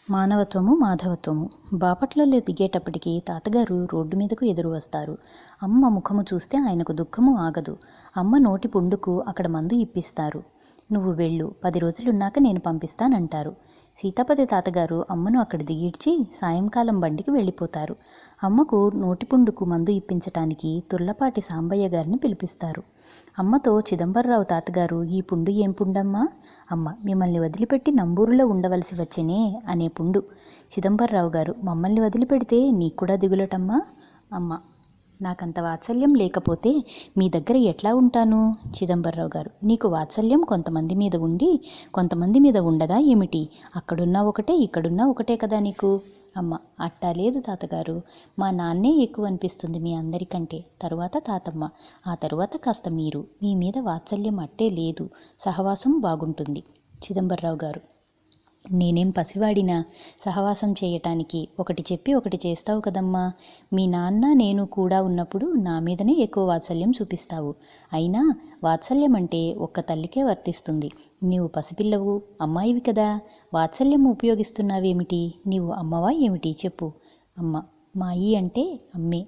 మానవత్వము మాధవత్వము. బాపట్లలో దిగేటప్పటికి తాతగారు రోడ్డు మీదకు ఎదురు వస్తారు. అమ్మ ముఖము చూస్తే ఆయనకు దుఃఖము ఆగదు. అమ్మ నోటి పుండుకు అక్కడ మందు ఇప్పిస్తారు. నువ్వు వెళ్ళు, 10 రోజులున్నాక నేను పంపిస్తానంటారు. సీతాపతి తాతగారు అమ్మను అక్కడ దిగిడ్చి సాయంకాలం బండికి వెళ్ళిపోతారు. అమ్మకు నోటిపుండుకు మందు ఇప్పించటానికి తుర్లపాటి సాంబయ్య గారిని పిలిపిస్తారు. అమ్మతో చిదంబరరావు తాతగారు, ఈ పుండు ఏం పుండమ్మా? అమ్మ, మిమ్మల్ని వదిలిపెట్టి నంబూరులో ఉండవలసి వచ్చేనే అనే పుండు. చిదంబరరావు గారు, మమ్మల్ని వదిలిపెడితే నీకు కూడా దిగులటమ్మా? అమ్మ, నాకంత వాత్సల్యం లేకపోతే మీ దగ్గర ఎట్లా ఉంటాను? చిదంబరరావు గారు, నీకు వాత్సల్యం కొంతమంది మీద ఉండి కొంతమంది మీద ఉండదా ఏమిటి? అక్కడున్నా ఒకటే, ఇక్కడున్నా ఒకటే కదా నీకు. అమ్మ, అట్టా లేదు తాతగారు, మా నాన్నే ఎక్కువ అనిపిస్తుంది మీ అందరికంటే. తరువాత తాతమ్మ, ఆ తరువాత కాస్త మీరు. మీ మీద వాత్సల్యం అట్టే లేదు, సహవాసం బాగుంటుంది. చిదంబరరావు గారు, నేనేం పసివాడినా సహవాసం చేయటానికి? ఒకటి చెప్పి ఒకటి చేస్తావు కదమ్మా. మీ నాన్న నేను కూడా ఉన్నప్పుడు నా మీదనే ఎక్కువ వాత్సల్యం చూపిస్తావు. అయినా వాత్సల్యం అంటే ఒక్క తల్లికే వర్తిస్తుంది. నీవు పసిపిల్లవు, అమ్మాయివి కదా, వాత్సల్యం ఉపయోగిస్తున్నావేమిటి? నీవు అమ్మవా ఏమిటి చెప్పు. అమ్మ, మాయి అంటే అమ్మే.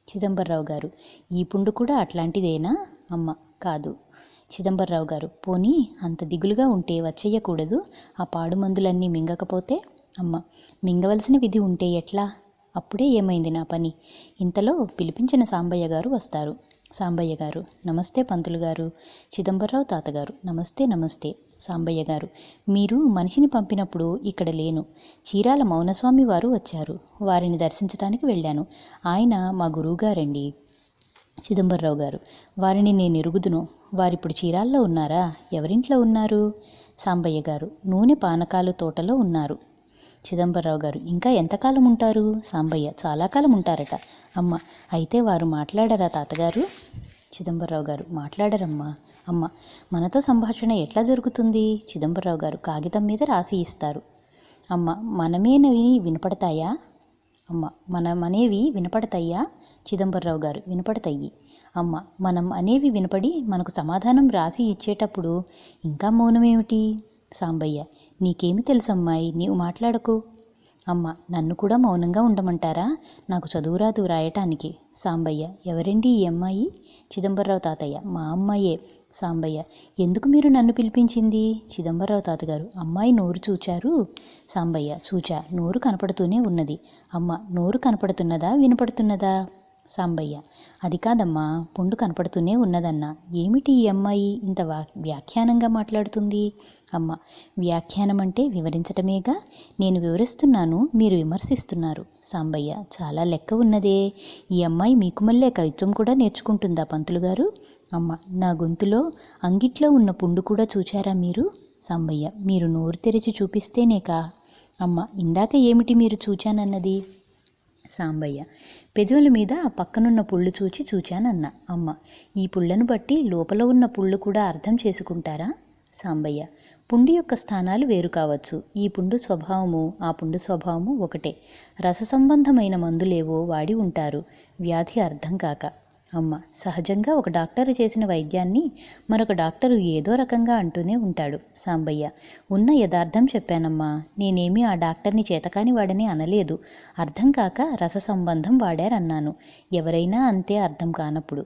చిదంబరరావు గారు, ఈ పుండు కూడా అట్లాంటిదేనా? అమ్మ, కాదు. చిదంబరరావు గారు, పోనీ అంత దిగులుగా ఉంటే వచ్చేయకూడదు, ఆ పాడు మందులన్నీ మింగకపోతే? అమ్మ, మింగవలసిన విధి ఉంటే ఎట్లా? అప్పుడే ఏమైంది నా పని? ఇంతలో పిలిపించిన సాంబయ్య గారు వస్తారు. సాంబయ్య గారు, నమస్తే పంతులు గారు. చిదంబరరావు తాతగారు, నమస్తే నమస్తే. సాంబయ్య గారు, మీరు మనిషిని పంపినప్పుడు ఇక్కడ లేను. చీరాల మౌనస్వామి వారు వచ్చారు, వారిని దర్శించడానికి వెళ్ళాను. ఆయన మా గురువుగారండి. చిదంబరరావు గారు, వారిని నేను ఎరుగుదును. వారిప్పుడు చీరాల్లో ఉన్నారా? ఎవరింట్లో ఉన్నారు? సాంబయ్య గారు, నూనె పానకాలు తోటలో ఉన్నారు. చిదంబరరావు గారు, ఇంకా ఎంతకాలం ఉంటారు? సాంబయ్య, చాలా కాలం ఉంటారట. అమ్మ, అయితే వారు మాట్లాడరా తాతగారు? చిదంబరరావు గారు, మాట్లాడరమ్మా. అమ్మ, మనతో సంభాషణ ఎట్లా జరుగుతుంది? చిదంబరరావు గారు, కాగితం మీద రాసి ఇస్తారు. అమ్మ, మనమేనవి వినపడతాయా? అమ్మ, మనం అనేవి వినపడతాయ్యా? చిదంబరరావు గారు, వినపడతాయి. అమ్మ, మనం అనేవి వినపడి మనకు సమాధానం రాసి ఇచ్చేటప్పుడు ఇంకా మౌనమేమిటి? సాంబయ్య, నీకేమి తెలుసమ్మాయి, నీవు మాట్లాడకు. అమ్మ, నన్ను కూడా మౌనంగా ఉండమంటారా? నాకు చదువురాదు రాయటానికి. సాంబయ్య, ఎవరండి ఈ అమ్మాయి? చిదంబరరావు తాతయ్య, మా అమ్మాయే. సాంబయ్య, ఎందుకు మీరు నన్ను పిలిపించింది? చిదంబరరావు తాతగారు, అమ్మాయి నోరు చూచారు. సాంబయ్య, చూచా, నోరు కనపడుతూనే ఉన్నది. అమ్మ, నోరు కనపడుతున్నదా వినపడుతున్నదా? సాంబయ్య, అది కాదమ్మా, పుండు కనపడుతూనే ఉన్నదన్నా. ఏమిటి ఈ అమ్మాయి ఇంత వ్యాఖ్యానంగా మాట్లాడుతుంది? అమ్మ, వ్యాఖ్యానం అంటే వివరించటమేగా. నేను వివరిస్తున్నాను, మీరు విమర్శిస్తున్నారు. సాంబయ్య, చాలా లెక్క ఉన్నదే. ఈ అమ్మాయి మీకు మళ్ళీ కవిత్వం కూడా నేర్చుకుంటుందా పంతులు గారు? అమ్మ, నా గొంతులో అంగిట్లో ఉన్న పుండు కూడా చూచారా మీరు? సాంబయ్య, మీరు నోరు తెరిచి చూపిస్తేనేకా. అమ్మ, ఇందాక ఏమిటి మీరు చూచానన్నది? సాంబయ్య, పెదవుల మీద పక్కనున్న పుళ్ళు చూచానన్న. అమ్మ, ఈ పుళ్ళను బట్టి లోపల ఉన్న పుళ్ళు కూడా అర్థం చేసుకుంటారా? సాంబయ్య, పుండు యొక్క స్థానాలు వేరు కావచ్చు. ఈ పుండు స్వభావము ఆ పుండు స్వభావము ఒకటే. రస సంబంధమైన మందులేవో వాడి ఉంటారు, వ్యాధి అర్థం కాక. అమ్మ, సహజంగా ఒక డాక్టరు చేసిన వైద్యాన్ని మరొక డాక్టరు ఏదో రకంగా అంటూనే ఉంటాడు. సాంబయ్య, ఉన్న యథార్థం చెప్పానమ్మా. నేనేమీ ఆ డాక్టర్ని చేతకాని వాడని అనలేదు. అర్థం కాక రస సంబంధం వాడారన్నాను. ఎవరైనా అంతే అర్థం కానప్పుడు.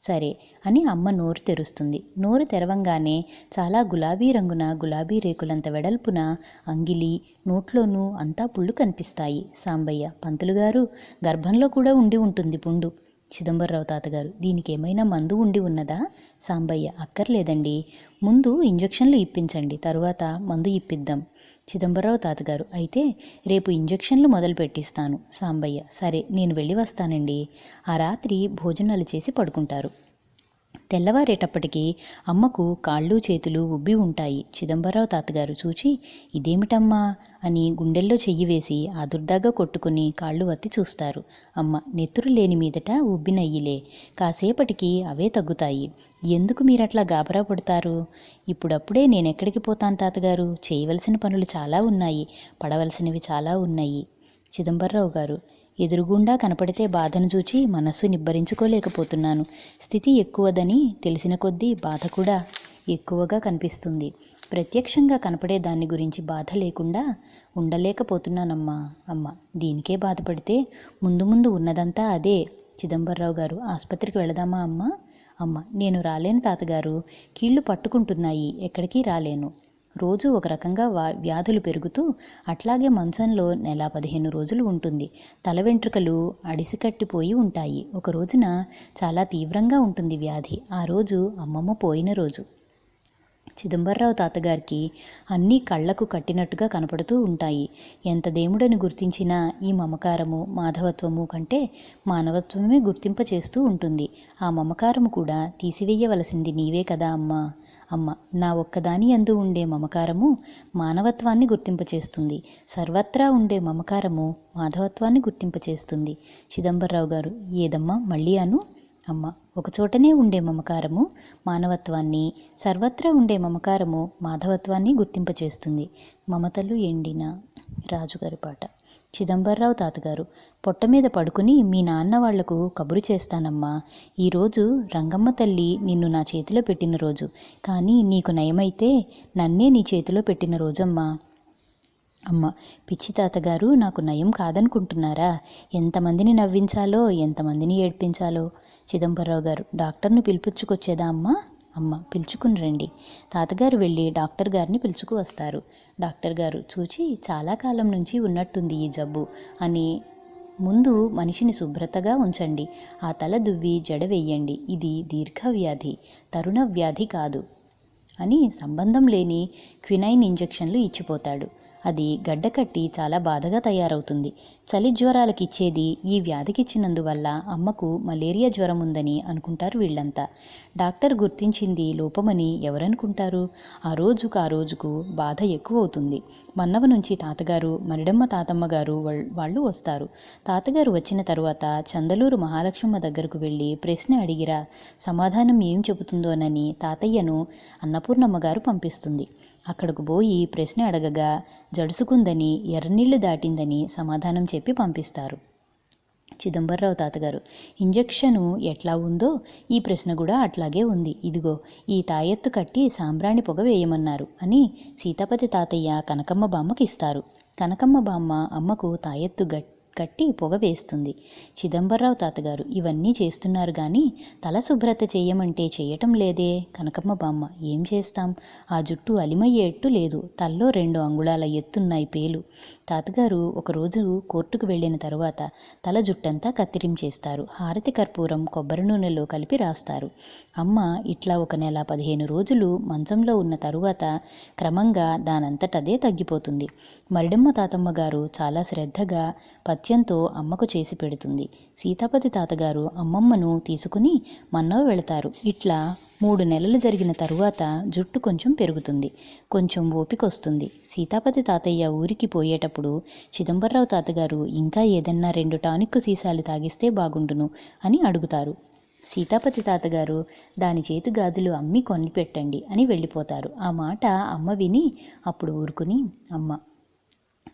సరే అని అమ్మ నోరు తెరుస్తుంది. నోరు తెరవంగానే చాలా గులాబీ రంగున, గులాబీ రేకులంత వెడల్పున అంగిలి, నోట్లోనూ అంతా పుళ్ళు కనిపిస్తాయి. సాంబయ్య, పంతులుగారు, గర్భంలో కూడా ఉండి ఉంటుంది పుండు. చిదంబరరావు తాతగారు, దీనికి ఏమైనా మందు ఉండి ఉన్నదా? సాంబయ్య, అక్కర్లేదండి, ముందు ఇంజెక్షన్లు ఇప్పించండి, తరువాత మందు ఇప్పిద్దాం. చిదంబరరావు తాతగారు, అయితే రేపు ఇంజెక్షన్లు మొదలు పెట్టిస్తాను. సాంబయ్య, సరే, నేను వెళ్ళి వస్తానండి. ఆ రాత్రి భోజనాలు చేసి పడుకుంటారు. తెల్లవారేటప్పటికీ అమ్మకు కాళ్ళు చేతులు ఉబ్బి ఉంటాయి. చిదంబరరావు తాతగారు చూచి, ఇదేమిటమ్మా అని గుండెల్లో చెయ్యి వేసి ఆదుర్దాగా కొట్టుకుని కాళ్ళు వత్తి చూస్తారు. అమ్మ, నెత్తురు లేని మీదట ఉబ్బినయ్యిలే, కాసేపటికి అవే తగ్గుతాయి. ఎందుకు మీరట్లా గాబరా పడతారు? ఇప్పుడప్పుడే నేనెక్కడికి పోతాను తాతగారు? చేయవలసిన పనులు చాలా ఉన్నాయి, పడవలసినవి చాలా ఉన్నాయి. చిదంబరరావు గారు, ఎదురుగుండా కనపడితే బాధను చూచి మనస్సు నిబ్బరించుకోలేకపోతున్నాను. స్థితి ఎక్కువదని తెలిసిన కొద్దీ బాధ కూడా ఎక్కువగా కనిపిస్తుంది. ప్రత్యక్షంగా కనపడే దాని గురించి బాధ లేకుండా ఉండలేకపోతున్నానమ్మా. అమ్మ దీనికే బాధపడితే ముందు ముందు ఉన్నదంతా అదే. చిదంబరరావు గారు, ఆసుపత్రికి వెళదామా అమ్మా? అమ్మ నేను రాలేను తాతగారు, కీళ్లు పట్టుకుంటున్నాయి, ఎక్కడికి రాలేను. రోజు ఒక రకంగా వ్యాధులు పెరుగుతూ అట్లాగే మంచంలో నెల 15 రోజులు ఉంటుంది. తల వెంట్రుకలు అడిసికట్టిపోయి ఉంటాయి. ఒక రోజున చాలా తీవ్రంగా ఉంటుంది వ్యాధి. ఆ రోజు అమ్మమ్మ పోయిన రోజు. చిదంబరరావు తాతగారికి అన్నీ కళ్లకు కట్టినట్టుగా కనపడుతూ ఉంటాయి. ఎంత దేవుడని గుర్తించినా ఈ మమకారము మాధవత్వము కంటే మానవత్వమే గుర్తింపచేస్తూ ఉంటుంది. ఆ మమకారము కూడా తీసివేయవలసింది నీవే కదా అమ్మా. అమ్మ నా ఒక్కదాని యందు ఉండే మమకారము మానవత్వాన్ని గుర్తింపచేస్తుంది. సర్వత్రా ఉండే మమకారము మాధవత్వాన్ని గుర్తింపచేస్తుంది. చిదంబరరావు గారు, ఏదమ్మా మళ్ళీ అను. అమ్మ ఒకచోటనే ఉండే మమకారము మానవత్వాన్ని, సర్వత్రా ఉండే మమకారము మాధవత్వాన్ని గుర్తింపచేస్తుంది. మమతలు ఎండిన. రాజుగారి పాట. చిదంబరరావు తాతగారు, పొట్ట మీద పడుకుని మీ నాన్న వాళ్లకు కబురు చేస్తానమ్మా. ఈరోజు రంగమ్మ తల్లి నిన్ను నా చేతిలో పెట్టిన రోజు, కానీ నీకు నయమైతే నన్నే నీ చేతిలో పెట్టిన రోజమ్మా. అమ్మ పిచ్చి తాతగారు, నాకు నయం కాదనుకుంటున్నారా? ఎంతమందిని నవ్వించాలో, ఎంతమందిని ఏడ్పించాలో. చిదంబరరావు గారు, డాక్టర్ను పిలిపించుకొచ్చేదా అమ్మా? అమ్మ పిలుచుకుని రండి. తాతగారు వెళ్ళి డాక్టర్ గారిని పిలుచుకు వస్తారు. డాక్టర్ గారు చూచి, చాలా కాలం నుంచి ఉన్నట్టుంది ఈ జబ్బు అని, ముందు మనిషిని శుభ్రతగా ఉంచండి, ఆ తల దువ్వి జడ వెయ్యండి, ఇది దీర్ఘవ్యాధి, తరుణ వ్యాధి కాదు అని సంబంధం లేని క్వినైన్ ఇంజెక్షన్లు ఇచ్చిపోతాడు. అది గడ్డకట్టి చాలా బాధగా తయారవుతుంది. చలి జ్వరాలకి ఇచ్చేది ఈ వ్యాధికిచ్చినందువల్ల అమ్మకు మలేరియా జ్వరం ఉందని అనుకుంటారు వీళ్ళంతా. డాక్టర్ గుర్తించింది లోపమని ఎవరనుకుంటారు? ఆ రోజుకు బాధ ఎక్కువ అవుతుంది. మన్నవ నుంచి తాతగారు, మరిడమ్మ తాతమ్మ గారు వాళ్ళు వస్తారు. తాతగారు వచ్చిన తరువాత చందలూరు మహాలక్ష్మమ్మ దగ్గరకు వెళ్ళి ప్రశ్న అడిగిరా, సమాధానం ఏం చెబుతుందోనని తాతయ్యను అన్నపూర్ణమ్మ గారు పంపిస్తుంది. అక్కడకు పోయి ప్రశ్న అడగగా జడుసుకుందని, ఎర్రనీళ్లు దాటిందని సమాధానం చెప్పి పంపిస్తారు. చిదంబరరావు తాతగారు, ఇంజెక్షను ఎట్లా ఉందో ఈ ప్రశ్న కూడా అట్లాగే ఉంది. ఇదిగో ఈ తాయెత్తు కట్టి సాంబ్రాణి పొగ వేయమన్నారు అని సీతాపతి తాతయ్య కనకమ్మ బామ్మకి ఇస్తారు. కనకమ్మ బామ్మ అమ్మకు తాయెత్తు కట్టి పొగ వేస్తుంది. చిదంబరరావు తాతగారు, ఇవన్నీ చేస్తున్నారు కానీ తల శుభ్రత చేయమంటే చేయటం లేదే. కనకమ్మ బామ్మ, ఏం చేస్తాం, ఆ జుట్టు అలిమయ్యేట్టు లేదు, తల్లో 2 అంగుళాల ఎత్తున్నాయి పేలు. తాతగారు ఒకరోజు కోర్టుకు వెళ్ళిన తరువాత తల జుట్టంతా కత్తిరించేస్తారు. హారతి కర్పూరం కొబ్బరి నూనెలో కలిపి రాస్తారు. అమ్మ ఇట్లా ఒక నెల 15 రోజులు మంచంలో ఉన్న తరువాత క్రమంగా దానంతటదే తగ్గిపోతుంది. మరిడమ్మ తాతమ్మ గారు చాలా శ్రద్ధగా పథ్యంతో అమ్మకు చేసి పెడుతుంది. సీతాపతి తాతగారు అమ్మమ్మను తీసుకుని మన్నవ వెళతారు. ఇట్లా 3 నెలలు జరిగిన తరువాత జుట్టు కొంచెం పెరుగుతుంది, కొంచెం ఓపికొస్తుంది. సీతాపతి తాతయ్య ఊరికి పోయేటప్పుడు చిదంబరరావు తాతగారు ఇంకా ఏదన్నా 2 టానిక్కు సీసాలు తాగిస్తే బాగుండును అని అడుగుతారు. సీతాపతి తాతగారు, దాని చేతి గాజులు అమ్మి కొనిపెట్టండి అని వెళ్ళిపోతారు. ఆ మాట అమ్మ విని అప్పుడు ఊరుకుని, అమ్మ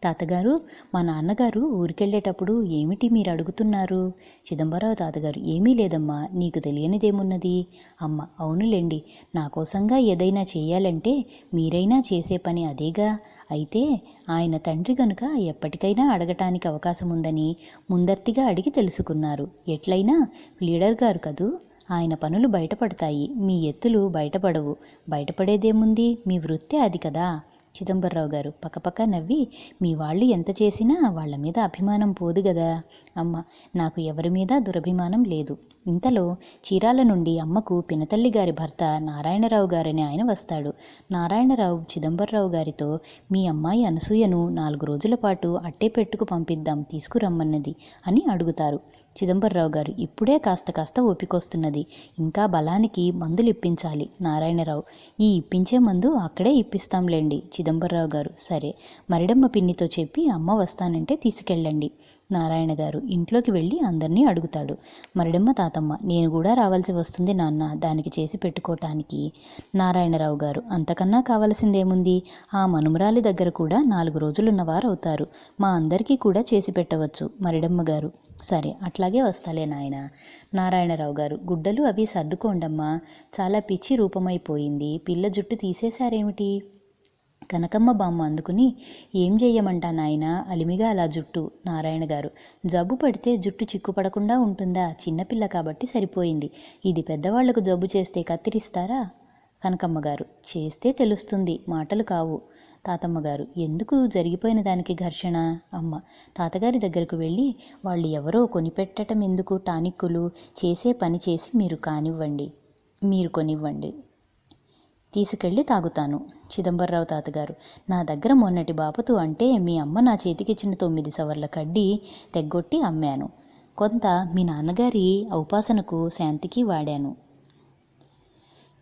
తాతగారు, మా నాన్నగారు ఊరికెళ్ళేటప్పుడు ఏమిటి మీరు అడుగుతున్నారు? చిదంబరరావు తాతగారు, ఏమీ లేదమ్మా, నీకు తెలియనిదేమున్నది? అమ్మ, అవునులేండి, నా కోసంగా ఏదైనా చేయాలంటే మీరైనా చేసే పని అదేగా. అయితే ఆయన తండ్రి గనుక ఎప్పటికైనా అడగటానికి అవకాశం ఉందని ముందర్తిగా అడిగి తెలుసుకున్నారు. ఎట్లయినా లీడర్ గారు కదూ, ఆయన పనులు బయటపడతాయి, మీ ఎత్తులు బయటపడవు. బయటపడేదేముంది, మీ వృత్తే అది కదా. చిదంబరరావు గారు పక్కపక్క నవ్వి, మీ వాళ్ళు ఎంత చేసినా వాళ్ళ మీద అభిమానం పోదు గదా. అమ్మ, నాకు ఎవరి మీద దురభిమానం లేదు. ఇంతలో చీరాల నుండి అమ్మకు పినతల్లి గారి భర్త నారాయణరావు గారని ఆయన వస్తాడు. నారాయణరావు చిదంబరరావు గారితో, మీ అమ్మాయి అనసూయను 4 రోజుల పాటు అట్టే పెట్టుకు పంపిద్దాం, తీసుకురమ్మన్నది అని అడుగుతారు. చిదంబరరావు గారు, ఇప్పుడే కాస్త ఓపికొస్తున్నది, ఇంకా బలానికి మందులు ఇప్పించాలి. నారాయణరావు, ఈ ఇప్పించే మందు అక్కడే ఇప్పిస్తాంలేండి. చిదంబరరావు గారు, సరే, మరిడమ్మ పిన్నితో చెప్పి అమ్మ వస్తానంటే తీసుకెళ్ళండి. నారాయణ గారు ఇంట్లోకి వెళ్ళి అందరినీ అడుగుతాడు. మరిడమ్మ తాతమ్మ, నేను కూడా రావాల్సి వస్తుంది నాన్న, దానికి చేసి పెట్టుకోవటానికి. నారాయణరావు గారు, అంతకన్నా కావలసిందేముంది, ఆ మనుమరాలి దగ్గర కూడా 4 రోజులున్నవారు అవుతారు, మా అందరికీ కూడా చేసి పెట్టవచ్చు. మరిడమ్మ గారు, సరే, అట్లాగే వస్తాలే నాయన. నారాయణరావు గారు, గుడ్డలు అవి సర్దుకోండమ్మా, చాలా పిచ్చి రూపమైపోయింది, పిల్ల జుట్టు తీసేశారేమిటి? కనకమ్మ బామ్మ అందుకుని, ఏం చెయ్యమంటా నాయనా, అలిమిగా అలా జుట్టు. నారాయణ గారు, జబ్బు పడితే జుట్టు చిక్కుపడకుండా ఉంటుందా? చిన్నపిల్ల కాబట్టి సరిపోయింది. ఇది పెద్దవాళ్లకు జబ్బు చేస్తే కత్తిరిస్తారా? కనకమ్మ గారు, చేస్తే తెలుస్తుంది, మాటలు కావు. తాతమ్మ గారు, ఎందుకు జరిగిపోయిన దానికి ఘర్షణ? అమ్మ, తాతగారి దగ్గరకు వెళ్ళి వాళ్ళు ఎవరో కొనిపెట్టడం ఎందుకు టానిక్కులు, చేసే పని చేసి మీరు కొనివ్వండి, తీసుకెళ్ళి తాగుతాను. చిదంబరరావు తాతగారు, నా దగ్గర మొన్నటి బాపతు అంటే మీ అమ్మ నా చేతికిచ్చిన 9 సవర్ల కడ్డీ తెగ్గొట్టి అమ్మాను. కొంత మీ నాన్నగారి ఔపాసనకు శాంతికి వాడాను.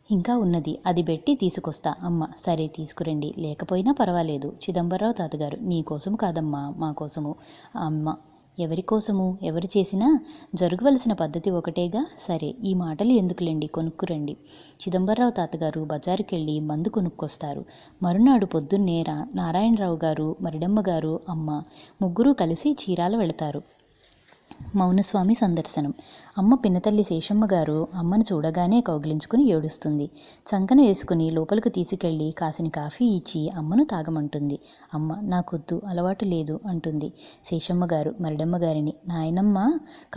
ఇంకా ఉన్నది, అది పెట్టి తీసుకొస్తా. అమ్మ, సరే తీసుకురండి, లేకపోయినా పర్వాలేదు. చిదంబరరావు తాతగారు, నీకోసము కాదమ్మా, మా కోసము. అమ్మ, ఎవరి కోసము? ఎవరు చేసినా జరగవలసిన పద్ధతి ఒకటేగా. సరే, ఈ మాటలు ఎందుకులేండి, కొనుక్కురండి. చిదంబరరావు తాతగారు బజారుకెళ్ళి మందు కొనుక్కొస్తారు. మరునాడు పొద్దున్నే నారాయణరావు గారు, మరిడమ్మ గారు, అమ్మ ముగ్గురూ కలిసి చీరాల వెళతారు. మౌనస్వామి సందర్శనం. అమ్మ పినతల్లి శేషమ్మ గారు అమ్మను చూడగానే కౌగిలించుకుని ఏడుస్తుంది. చంకన వేసుకుని లోపలికి తీసుకెళ్ళి కాసిని కాఫీ ఇచ్చి అమ్మను తాగమంటుంది. అమ్మ, నాకొద్దు, అలవాటు లేదు అంటుంది. శేషమ్మ గారు మరిడమ్మ గారిని, నాయనమ్మ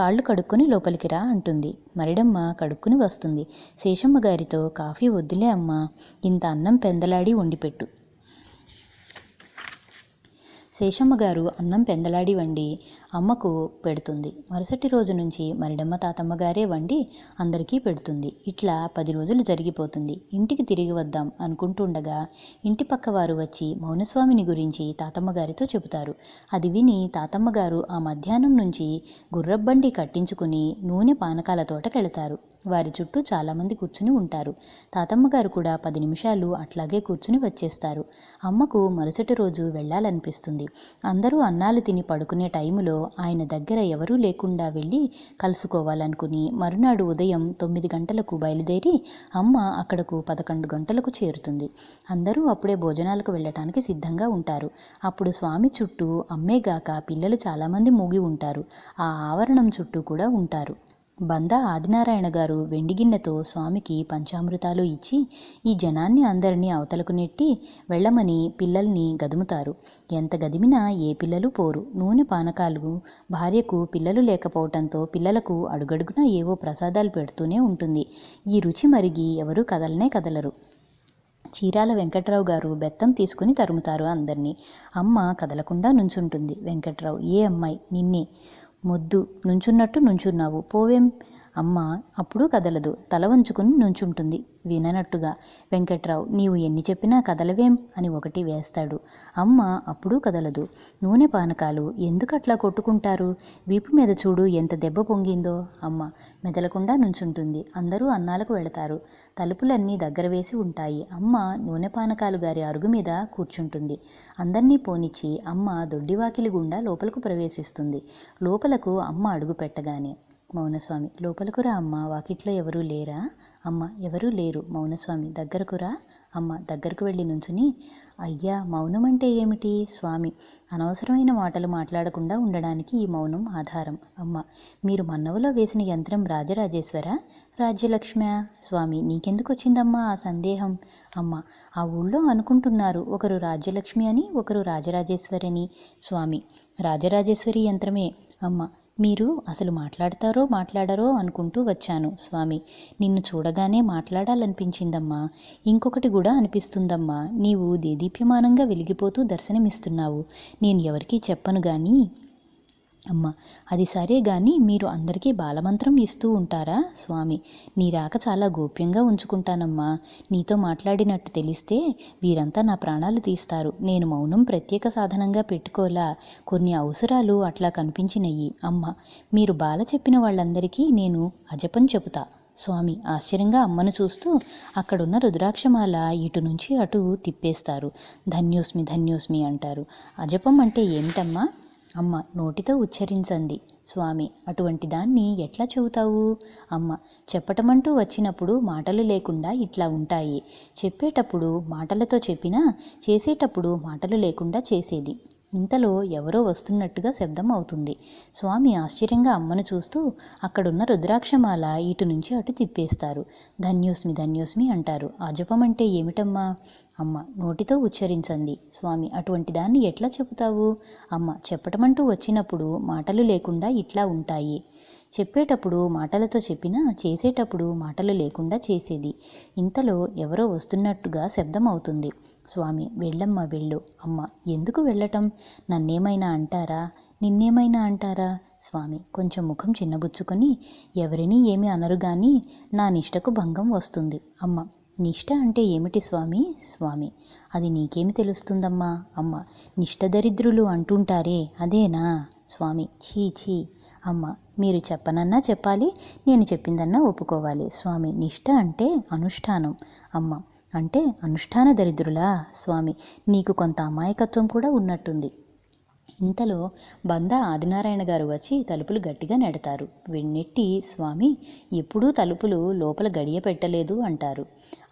కాళ్ళు కడుక్కొని లోపలికి రా అంటుంది. మరిడమ్మ కడుక్కుని వస్తుంది. శేషమ్మ గారితో, కాఫీ వద్దులే అమ్మ, ఇంత అన్నం పెందలాడి వండిపెట్టు. శేషమ్మ గారు అన్నం పెందలాడి వండి అమ్మకు పెడుతుంది. మరుసటి రోజు నుంచి మరిడమ్మ తాతమ్మ గారే వండి అందరికీ పెడుతుంది. ఇట్లా 10 రోజులు జరిగిపోతుంది. ఇంటికి తిరిగి వద్దాం అనుకుంటుండగా ఇంటి పక్క వారు వచ్చి మౌనస్వామిని గురించి తాతమ్మ గారితో చెబుతారు. అది విని తాతమ్మ గారు ఆ మధ్యాహ్నం నుంచి గుర్రబండి కట్టించుకుని నూనె పానకాల తోటకెళతారు. వారి చుట్టూ చాలామంది కూర్చుని ఉంటారు. తాతమ్మ గారు కూడా 10 నిమిషాలు అట్లాగే కూర్చుని వచ్చేస్తారు. అమ్మకు మరుసటి రోజు వెళ్ళాలనిపిస్తుంది. అందరూ అన్నాలు తిని పడుకునే టైములో ఆయన దగ్గర ఎవరూ లేకుండా వెళ్ళి కలుసుకోవాలనుకుని మరునాడు ఉదయం 9 గంటలకు బయలుదేరి అమ్మ అక్కడకు 11 గంటలకు చేరుతుంది. అందరూ అప్పుడే భోజనాలకు వెళ్ళటానికి సిద్ధంగా ఉంటారు. అప్పుడు స్వామి చుట్టూ అమ్మేగాక పిల్లలు చాలామంది మూగి ఉంటారు. ఆ ఆవరణం చుట్టూ కూడా ఉంటారు. బందా ఆదినారాయణ గారు వెండిగిన్నెతో స్వామికి పంచామృతాలు ఇచ్చి ఈ జనాన్ని అందరినీ అవతలకు నెట్టి వెళ్ళమని పిల్లల్ని గదుముతారు. ఎంత గదిమినా ఏ పిల్లలు పోరు. నూనె పానకాలు భార్యకు పిల్లలు లేకపోవటంతో పిల్లలకు అడుగడుగునా ఏవో ప్రసాదాలు పెడుతూనే ఉంటుంది. ఈ రుచి మరిగి ఎవరూ కదలనే కదలరు. చీరాల వెంకట్రావు గారు బెత్తం తీసుకుని తరుముతారు అందరినీ. అమ్మ కదలకుండా నుంచుంటుంది. వెంకట్రావు, ఏ అమ్మాయి, నిన్నే మొద్దు, నుంచున్నట్టు నుంచున్నావు, పోవేం? అమ్మ అప్పుడు కదలదు, తల వంచుకుని నుంచుంటుంది విననట్టుగా. వెంకట్రావు, నీవు ఎన్ని చెప్పినా కదలవేం అని ఒకటి వేస్తాడు. అమ్మ అప్పుడు కదలదు. నూనె పానకాలు ఎందుకట్లా కొట్టుకుంటారు? వీపు మీద చూడు ఎంత దెబ్బ పొంగిందో. అమ్మ మెదలకుండా నుంచుంటుంది. అందరూ అన్నాలకు వెళతారు. తలుపులన్నీ దగ్గర వేసి ఉంటాయి. అమ్మ నూనె పానకాలు గారి అరుగు మీద కూర్చుంటుంది. అందర్నీ పోనిచ్చి అమ్మ దొడ్డివాకిలి గుండా లోపలకు ప్రవేశిస్తుంది. లోపలకు అమ్మ అడుగు పెట్టగానే, మౌనస్వామి, లోపలకు రా అమ్మ, వాకిట్లో ఎవరూ లేరా? అమ్మ, ఎవరూ లేరు. మౌనస్వామి, దగ్గరకు రా. అమ్మ దగ్గరకు వెళ్ళి నుంచుని, అయ్యా, మౌనం అంటే ఏమిటి? స్వామి, అనవసరమైన మాటలు మాట్లాడకుండా ఉండడానికి ఈ మౌనం ఆధారం. అమ్మ, మీరు మన్నవలో వేసిన యంత్రం రాజరాజేశ్వర, రాజ్యలక్ష్మ్యా? స్వామి, నీకెందుకు వచ్చిందమ్మా ఆ సందేహం? అమ్మ, ఆ ఊళ్ళో అనుకుంటున్నారు, ఒకరు రాజ్యలక్ష్మి అని, ఒకరు రాజరాజేశ్వరి అని. స్వామి, రాజరాజేశ్వరి యంత్రమే. అమ్మ, మీరు అసలు మాట్లాడరో అనుకుంటూ వచ్చాను. స్వామి, నిన్ను చూడగానే మాట్లాడాలనిపించిందమ్మా. ఇంకొకటి కూడా అనిపిస్తుందమ్మా, నీవు దేదీప్యమానంగా వెలిగిపోతూ దర్శనమిస్తున్నావు. నేను ఎవరికీ చెప్పను గాని. అమ్మ, అది సరే గాని మీరు అందరికీ బాలమంత్రం ఇస్తూ ఉంటారా? స్వామి, నీ రాక చాలా గోప్యంగా ఉంచుకుంటానమ్మా. నీతో మాట్లాడినట్టు తెలిస్తే వీరంతా నా ప్రాణాలు తీస్తారు. నేను మౌనం ప్రత్యేక సాధనంగా పెట్టుకోలా, కొన్ని అవసరాలు అట్లా కనిపించినయి. అమ్మ, మీరు బాల చెప్పిన వాళ్ళందరికీ నేను అజపం చెబుతా. స్వామి ఆశ్చర్యంగా అమ్మను చూస్తూ అక్కడున్న రుద్రాక్షమాల ఇటు నుంచి అటు తిప్పేస్తారు. ధన్యోస్మి ధన్యోస్మి అంటారు. అజపం అంటే ఏమిటమ్మా? అమ్మ నోటితో ఉచ్చరించండి. స్వామి, అటువంటి దాన్ని ఎట్లా చెబుతావు? అమ్మ, చెప్పటమంటూ వచ్చినప్పుడు మాటలు లేకుండా ఇట్లా ఉంటాయి. చెప్పేటప్పుడు మాటలతో చెప్పినా చేసేటప్పుడు మాటలు లేకుండా చేసేది. ఇంతలో ఎవరో వస్తున్నట్టుగా శబ్దం అవుతుంది. స్వామి ఆశ్చర్యంగా అమ్మను చూస్తూ అక్కడున్న రుద్రాక్షమాల ఇటు నుంచి అటు తిప్పేస్తారు. ధన్యోస్మి ధన్యోస్మి అంటారు. ఆ జపం అంటే ఏమిటమ్మా? అమ్మ నోటితో ఉచ్చరించండి. స్వామి అటువంటి దాన్ని ఎట్లా చెబుతావు? అమ్మ చెప్పటమంటూ వచ్చినప్పుడు మాటలు లేకుండా ఇట్లా ఉంటాయి. చెప్పేటప్పుడు మాటలతో చెప్పినా చేసేటప్పుడు మాటలు లేకుండా చేసేది. ఇంతలో ఎవరో వస్తున్నట్టుగా శబ్దం అవుతుంది. స్వామి వెళ్ళమ్మా వెళ్ళు. అమ్మ ఎందుకు వెళ్ళటం? నన్నేమైనా అంటారా? నిన్నేమైనా అంటారా? స్వామి కొంచెం ముఖం చిన్నబుచ్చుకొని ఎవరినీ ఏమీ అనరు గాని నా నిష్టకు భంగం వస్తుంది. అమ్మ నిష్ట అంటే ఏమిటి స్వామి? స్వామి అది నీకేమి తెలుస్తుందమ్మా? అమ్మ నిష్టదరిద్రులు అంటుంటారే అదేనా? స్వామి ఛీ ఛీ. అమ్మ మీరు చెప్పనన్నా చెప్పాలి, నేను చెప్పిందన్నా ఒప్పుకోవాలి. స్వామి నిష్ట అంటే అనుష్ఠానం. అమ్మ అంటే అనుష్ఠాన దరిద్రులా? స్వామి నీకు కొంత అమాయకత్వం కూడా ఉన్నట్టుంది. ఇంతలో బందా ఆదినారాయణ గారు వచ్చి తలుపులు గట్టిగా నెడతారు. వెన్నెట్టి స్వామి ఎప్పుడూ తలుపులు లోపల గడియ పెట్టలేదు అంటారు.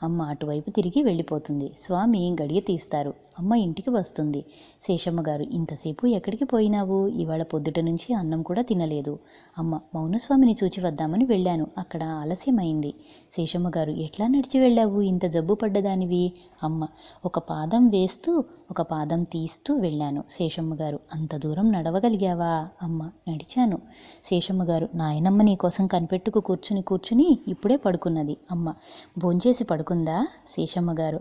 అమ్మ అటువైపు తిరిగి వెళ్ళిపోతుంది. స్వామి గడియ తీస్తారు. అమ్మ ఇంటికి వస్తుంది. శేషమ్మ గారు ఇంతసేపు ఎక్కడికి పోయినావు? ఇవాళ పొద్దుట నుంచి అన్నం కూడా తినలేదు. అమ్మ మౌనస్వామిని చూచి వద్దామని వెళ్ళాను, అక్కడ ఆలస్యమైంది. శేషమ్మ గారు ఎట్లా నడిచి వెళ్ళావు ఇంత జబ్బు పడ్డదానివి? అమ్మ ఒక పాదం వేస్తూ ఒక పాదం తీస్తూ వెళ్ళాను. శేషమ్మ గారు అంత దూరం నడవగలిగావా? అమ్మ నడిచాను. శేషమ్మ గారు నాయనమ్మ నీ కోసం కనిపెట్టుకు కూర్చుని ఇప్పుడే పడుకున్నది. అమ్మ భోంచేసి పడుకుందా? శేషమ్మ గారు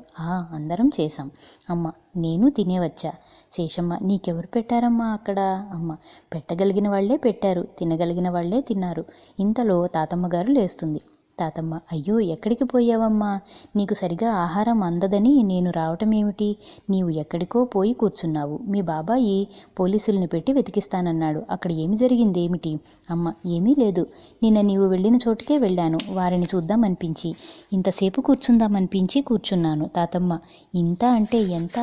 అందరం చేశాం. అమ్మ నేను తినేవచ్చా? శేషమ్మ నీకెవరు పెట్టారమ్మా అక్కడ? అమ్మ పెట్టగలిగిన వాళ్లే పెట్టారు, తినగలిగిన వాళ్లే తిన్నారు. ఇంతలో తాతమ్మ గారు లేస్తుంది. తాతమ్మ అయ్యో ఎక్కడికి పోయావమ్మా? నీకు సరిగా ఆహారం అందదని నేను రావటమేమిటి? నీవు ఎక్కడికో పోయి కూర్చున్నావు. మీ బాబాయి పోలీసుల్ని పెట్టి వెతికిస్తానన్నాడు. అక్కడ ఏమి జరిగింది ఏమిటి? అమ్మ ఏమీ లేదు, నిన్న నీవు వెళ్ళిన చోటుకే వెళ్ళాను. వారిని చూద్దామనిపించి ఇంతసేపు కూర్చుందామనిపించి కూర్చున్నాను. తాతమ్మ ఇంత అంటే ఎంత?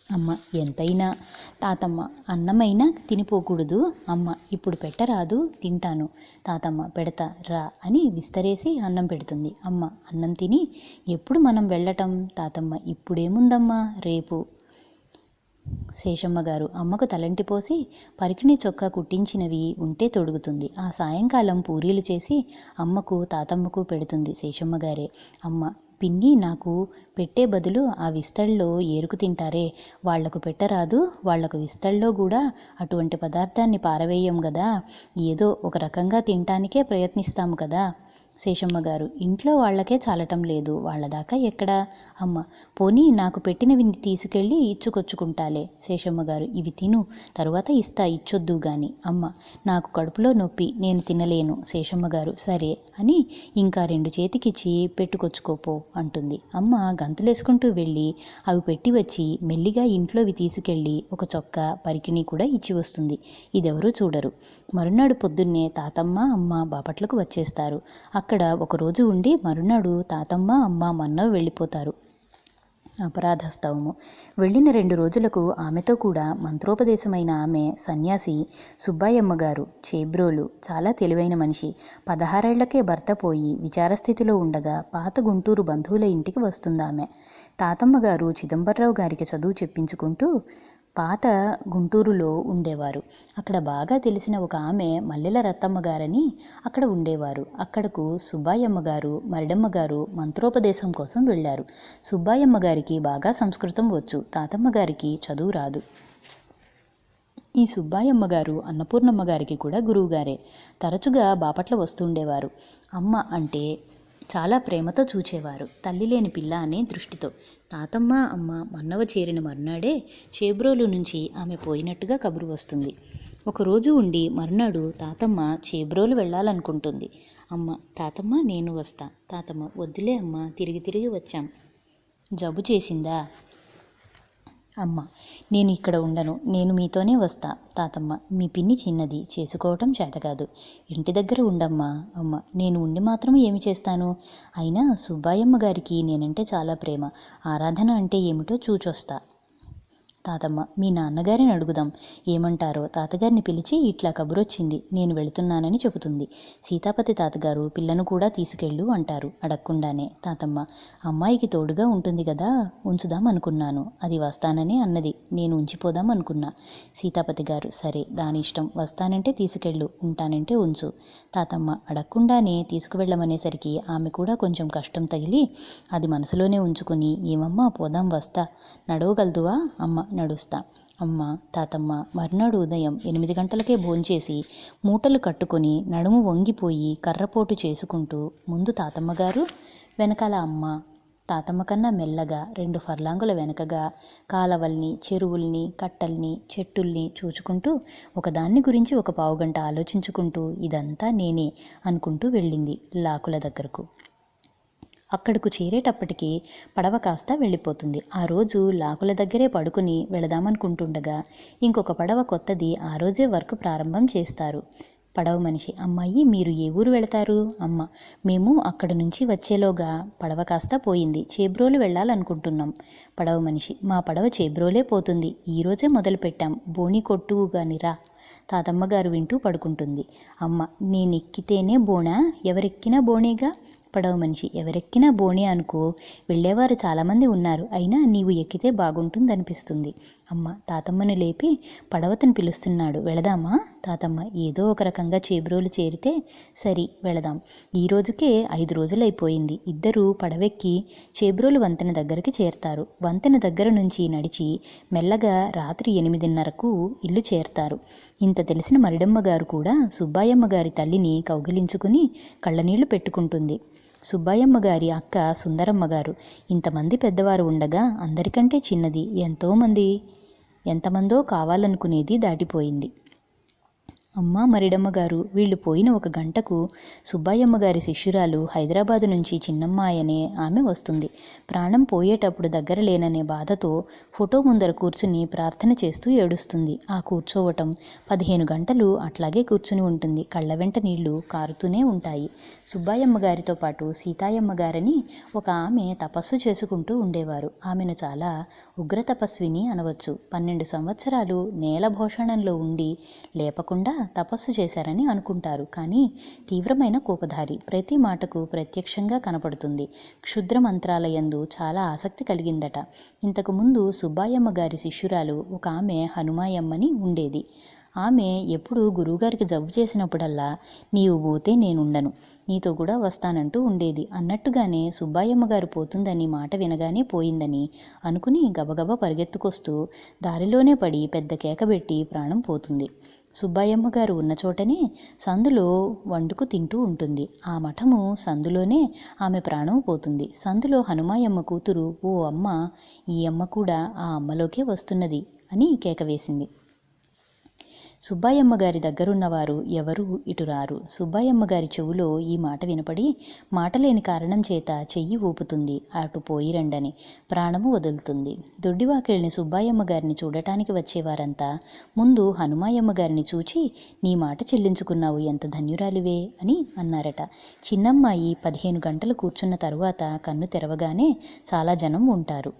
అమ్మ ఎంతైనా. తాతమ్మ అన్నమైనా తినిపోకూడదు. అమ్మ ఇప్పుడు పెట్టరాదు, తింటాను. తాతమ్మ పెడతా రా అని విస్తరేసి అన్నం పెడుతుంది. అమ్మ అన్నం తిని ఎప్పుడు మనం వెళ్ళటం? తాతమ్మ ఇప్పుడేముందమ్మా, రేపు. శేషమ్మ గారు అమ్మకు తలంటి పోసి పరికిణి చొక్కా కుట్టించినవి ఉంటే తొడుగుతుంది. ఆ సాయంకాలం పూరీలు చేసి అమ్మకు తాతమ్మకు పెడుతుంది శేషమ్మ గారే. అమ్మ పిన్ని నాకు పెట్టే బదులు ఆ విస్తళ్ళలో ఏరుకు తింటారే, వాళ్లకు పెట్టరాదు? వాళ్లకు విస్తళ్ళలో కూడా అటువంటి పదార్థాన్ని పారవేయం కదా, ఏదో ఒక రకంగా తినటానికే ప్రయత్నిస్తాము కదా. శేషమ్మ గారు ఇంట్లో వాళ్లకే చాలటం లేదు, వాళ్ళదాకా ఎక్కడా? అమ్మ పోనీ నాకు పెట్టినవి తీసుకెళ్ళి ఇచ్చుకొచ్చుకుంటాలే. శేషమ్మ గారు ఇవి తిను, తరువాత ఇస్తా, ఇచ్చొద్దు గాని. అమ్మ నాకు కడుపులో నొప్పి, నేను తినలేను. శేషమ్మ గారు సరే అని ఇంకా 2 చేతికిచ్చి పెట్టుకొచ్చుకోపో అంటుంది. అమ్మ గంతులేసుకుంటూ వెళ్ళి అవి పెట్టి వచ్చి మెల్లిగా ఇంట్లోవి తీసుకెళ్ళి ఒక చొక్కా పరికిణి కూడా ఇచ్చి వస్తుంది. ఇదెవరూ చూడరు. మరునాడు పొద్దున్నే తాతమ్మ అమ్మ బాపట్లకు వచ్చేస్తారు. అక్కడ ఒకరోజు ఉండి మరునాడు తాతమ్మ అమ్మ మన్నవ వెళ్ళిపోతారు. అపరాధస్తవము. వెళ్ళిన 2 రోజులకు ఆమెతో కూడా మంత్రోపదేశమైన ఆమె సన్యాసి సుబ్బాయమ్మ గారు చేబ్రోలు, చాలా తెలివైన మనిషి. 16 ఏళ్లకే భర్త పోయి విచారస్థితిలో ఉండగా పాత గుంటూరు బంధువుల ఇంటికి వస్తుందామె. తాతమ్మ గారు చిదంబరరావు గారికి చదువు చెప్పించుకుంటూ పాత గుంటూరులో ఉండేవారు. అక్కడ బాగా తెలిసిన ఒక ఆమె మల్లెల రత్తమ్మ గారని అక్కడ ఉండేవారు. అక్కడకు సుబ్బాయమ్మ గారు మరిడమ్మ గారు మంత్రోపదేశం కోసం వెళ్ళారు. సుబ్బాయమ్మ గారికి బాగా సంస్కృతం వచ్చు, తాతమ్మ గారికి చదువు రాదు. ఈ సుబ్బాయమ్మ గారు అన్నపూర్ణమ్మ గారికి కూడా గురువుగారే. తరచుగా బాపట్ల వస్తుండేవారు. అమ్మ అంటే చాలా ప్రేమతో చూచేవారు, తల్లి లేని పిల్ల అనే దృష్టితో. తాతమ్మ అమ్మ మన్నవ చేరిన మర్నాడే చేబ్రోలు నుంచి ఆమె పోయినట్టుగా కబురు వస్తుంది. ఒకరోజు ఉండి మర్నాడు తాతమ్మ చేబ్రోలు వెళ్ళాలనుకుంటుంది. అమ్మ తాతమ్మ నేను వస్తా. తాతమ్మ వద్దులే అమ్మ, తిరిగి వచ్చాం. జబ్బు చేసిందా? అమ్మ నేను ఇక్కడ ఉండను, నేను మీతోనే వస్తా. తాతమ్మ మీ పిన్ని చిన్నది, చేసుకోవటం చేతకాదు, ఇంటి దగ్గర ఉండమ్మా. అమ్మ నేను ఉండి మాత్రం ఏమి చేస్తాను? అయినా సుబ్బాయమ్మ గారికి నేనంటే చాలా ప్రేమ, ఆరాధన అంటే ఏమిటో చూచొస్తా. తాతమ్మ, మీ నాన్నగారిని అడుగుదాం, ఏమంటారో. తాతగారిని పిలిచి ఇట్లా కబురొచ్చింది, నేను వెళుతున్నానని చెబుతుంది. సీతాపతి తాతగారు పిల్లను కూడా తీసుకెళ్ళు అంటారు అడగకుండానే. తాతమ్మ, అమ్మాయికి తోడుగా ఉంటుంది కదా, ఉంచుదాం అనుకున్నాను. అది వస్తాననే అన్నది, నేను ఉంచిపోదాం అనుకున్నా. సీతాపతి గారు, సరే దాని ఇష్టం, వస్తానంటే తీసుకెళ్ళు, ఉంటానంటే ఉంచు. తాతమ్మ, అడగకుండానే తీసుకువెళ్ళమనేసరికి ఆమె కూడా కొంచెం కష్టం తగిలి అది మనసులోనే ఉంచుకుని, ఏమమ్మా పోదాం, వస్తా, నడవగలదువా? అమ్మ, నడుస్తా. అమ్మ, తాతమ్మ మర్నాడు ఉదయం 8 గంటలకే భోంచేసి మూటలు కట్టుకొని నడుము వంగిపోయి కర్రపోటు చేసుకుంటూ ముందు తాతమ్మగారు, వెనకాల అమ్మ, తాతమ్మ కన్నా మెల్లగా 2 ఫర్లాంగుల వెనకగా కాలవల్ని, చెరువుల్ని, కట్టల్ని, చెట్టుల్ని చూచుకుంటూ ఒకదాన్ని గురించి ఒక పావుగంట ఆలోచించుకుంటూ ఇదంతా నేనే అనుకుంటూ వెళ్ళింది లాకుల దగ్గరకు. అక్కడకు చేరేటప్పటికి పడవ కాస్త వెళ్ళిపోతుంది. ఆ రోజు లాకుల దగ్గరే పడుకుని వెళదామనుకుంటుండగా ఇంకొక పడవ కొత్తది ఆ రోజే వర్క్ ప్రారంభం చేస్తారు. పడవ మనిషి, అమ్మాయి మీరు ఏ ఊరు వెళతారు? అమ్మ, మేము అక్కడ నుంచి వచ్చేలోగా పడవ కాస్త పోయింది, చేబ్రోలు వెళ్ళాలనుకుంటున్నాం. పడవ మనిషి, మా పడవ చేబ్రోలే పోతుంది, ఈరోజే మొదలు పెట్టాం, బోణి కొట్టుగానిరా. తాతమ్మగారు వింటూ పడుకుంటుంది. అమ్మ, నేనెక్కితేనే బోణా, ఎవరెక్కినా బోణేగా. పడవ మనిషి, ఎవరెక్కినా బోణే అనుకో, వెళ్ళేవారు చాలామంది ఉన్నారు, అయినా నీవు ఎక్కితే బాగుంటుందనిపిస్తుంది. అమ్మ తాతమ్మను లేపి, పడవతను పిలుస్తున్నాడు, వెళదామా? తాతమ్మ, ఏదో ఒక రకంగా చేబ్రోలు చేరితే సరి, వెళదాం. ఈ రోజుకే 5 రోజులైపోయింది. ఇద్దరూ పడవెక్కి చేబ్రోలు వంతెన దగ్గరికి చేరతారు. వంతెన దగ్గర నుంచి నడిచి మెల్లగా రాత్రి 8:30కు ఇల్లు చేరతారు. ఇంత తెలిసిన మరిడమ్మ గారు కూడా సుబ్బాయమ్మ గారి తల్లిని కౌగిలించుకుని కళ్ళనీళ్లు పెట్టుకుంటుంది. సుబ్బాయమ్మ గారి అక్క సుందరమ్మ గారు, ఇంతమంది పెద్దవారు ఉండగా అందరికంటే చిన్నది, ఎంతమందో కావాలనుకునేది దాటిపోయింది. అమ్మ మరిడమ్మ గారు, వీళ్ళు పోయిన 1 గంటకు సుబ్బాయమ్మ గారి శిష్యురాలు హైదరాబాదు నుంచి చిన్నమ్మాయనే ఆమె వస్తుంది. ప్రాణం పోయేటప్పుడు దగ్గర లేననే బాధతో ఫోటో ముందర కూర్చుని ప్రార్థన చేస్తూ ఏడుస్తుంది. ఆ కూర్చోవటం 15 గంటలు అట్లాగే కూర్చుని ఉంటుంది. కళ్ళ వెంట నీళ్లు కారుతూనే ఉంటాయి. సుబ్బాయమ్మ గారితో పాటు సీతాయమ్మ గారని ఒక ఆమె తపస్సు చేసుకుంటూ ఉండేవారు. ఆమెను చాలా ఉగ్ర తపస్విని అనవచ్చు. 12 సంవత్సరాలు నేలభూషణంలో ఉండి లేపకుండా తపస్సు చేశారని అనుకుంటారు. కానీ తీవ్రమైన కోపధారి, ప్రతి మాటకు ప్రత్యక్షంగా కనపడుతుంది. క్షుద్ర మంత్రాలయందు చాలా ఆసక్తి కలిగిందట. ఇంతకుముందు సుబ్బాయమ్మ గారి శిష్యురాలు ఒక ఆమె హనుమాయమ్మని ఉండేది. ఆమె ఎప్పుడు గురువుగారికి జబ్బు చేసినప్పుడల్లా, నీవు పోతే నేనుండను, నీతో కూడా వస్తానంటూ ఉండేది. అన్నట్టుగానే సుబ్బాయమ్మ గారు పోతుందని మాట వినగానే పోయిందని అనుకుని గబగబా పరిగెత్తుకొస్తూ దారిలోనే పడి పెద్ద కేకబెట్టి ప్రాణం పోతుంది. సుబ్బాయమ్మ గారు ఉన్న చోటనే సందులో వండుకు తింటూ ఉంటుంది. ఆ మఠము సందులోనే ఆమె ప్రాణం పోతుంది. సందులో హనుమాయమ్మ కూతురు, ఓ అమ్మ, ఈ అమ్మ కూడా ఆ అమ్మలోకే వస్తున్నది అని కేకవేసింది. సుబ్బాయమ్మ గారి దగ్గరున్నవారు ఎవరూ ఇటురారు. సుబ్బాయమ్మ గారి చెవులో ఈ మాట వినపడి మాటలేని కారణం చేత చెయ్యి ఊపుతుంది, అటు పోయిరండని. ప్రాణము వదులుతుంది. దొడ్డివాకిలిని సుబ్బాయమ్మ గారిని చూడటానికి వచ్చేవారంతా ముందు హనుమాయమ్మ గారిని చూచి, నీ మాట చెల్లించుకున్నావు, ఎంత ధన్యురాలివే అని అన్నారట. చిన్నమ్మాయి 15 గంటలు కూర్చున్న తరువాత కన్ను తెరవగానే చాలా జనం ఉంటారు.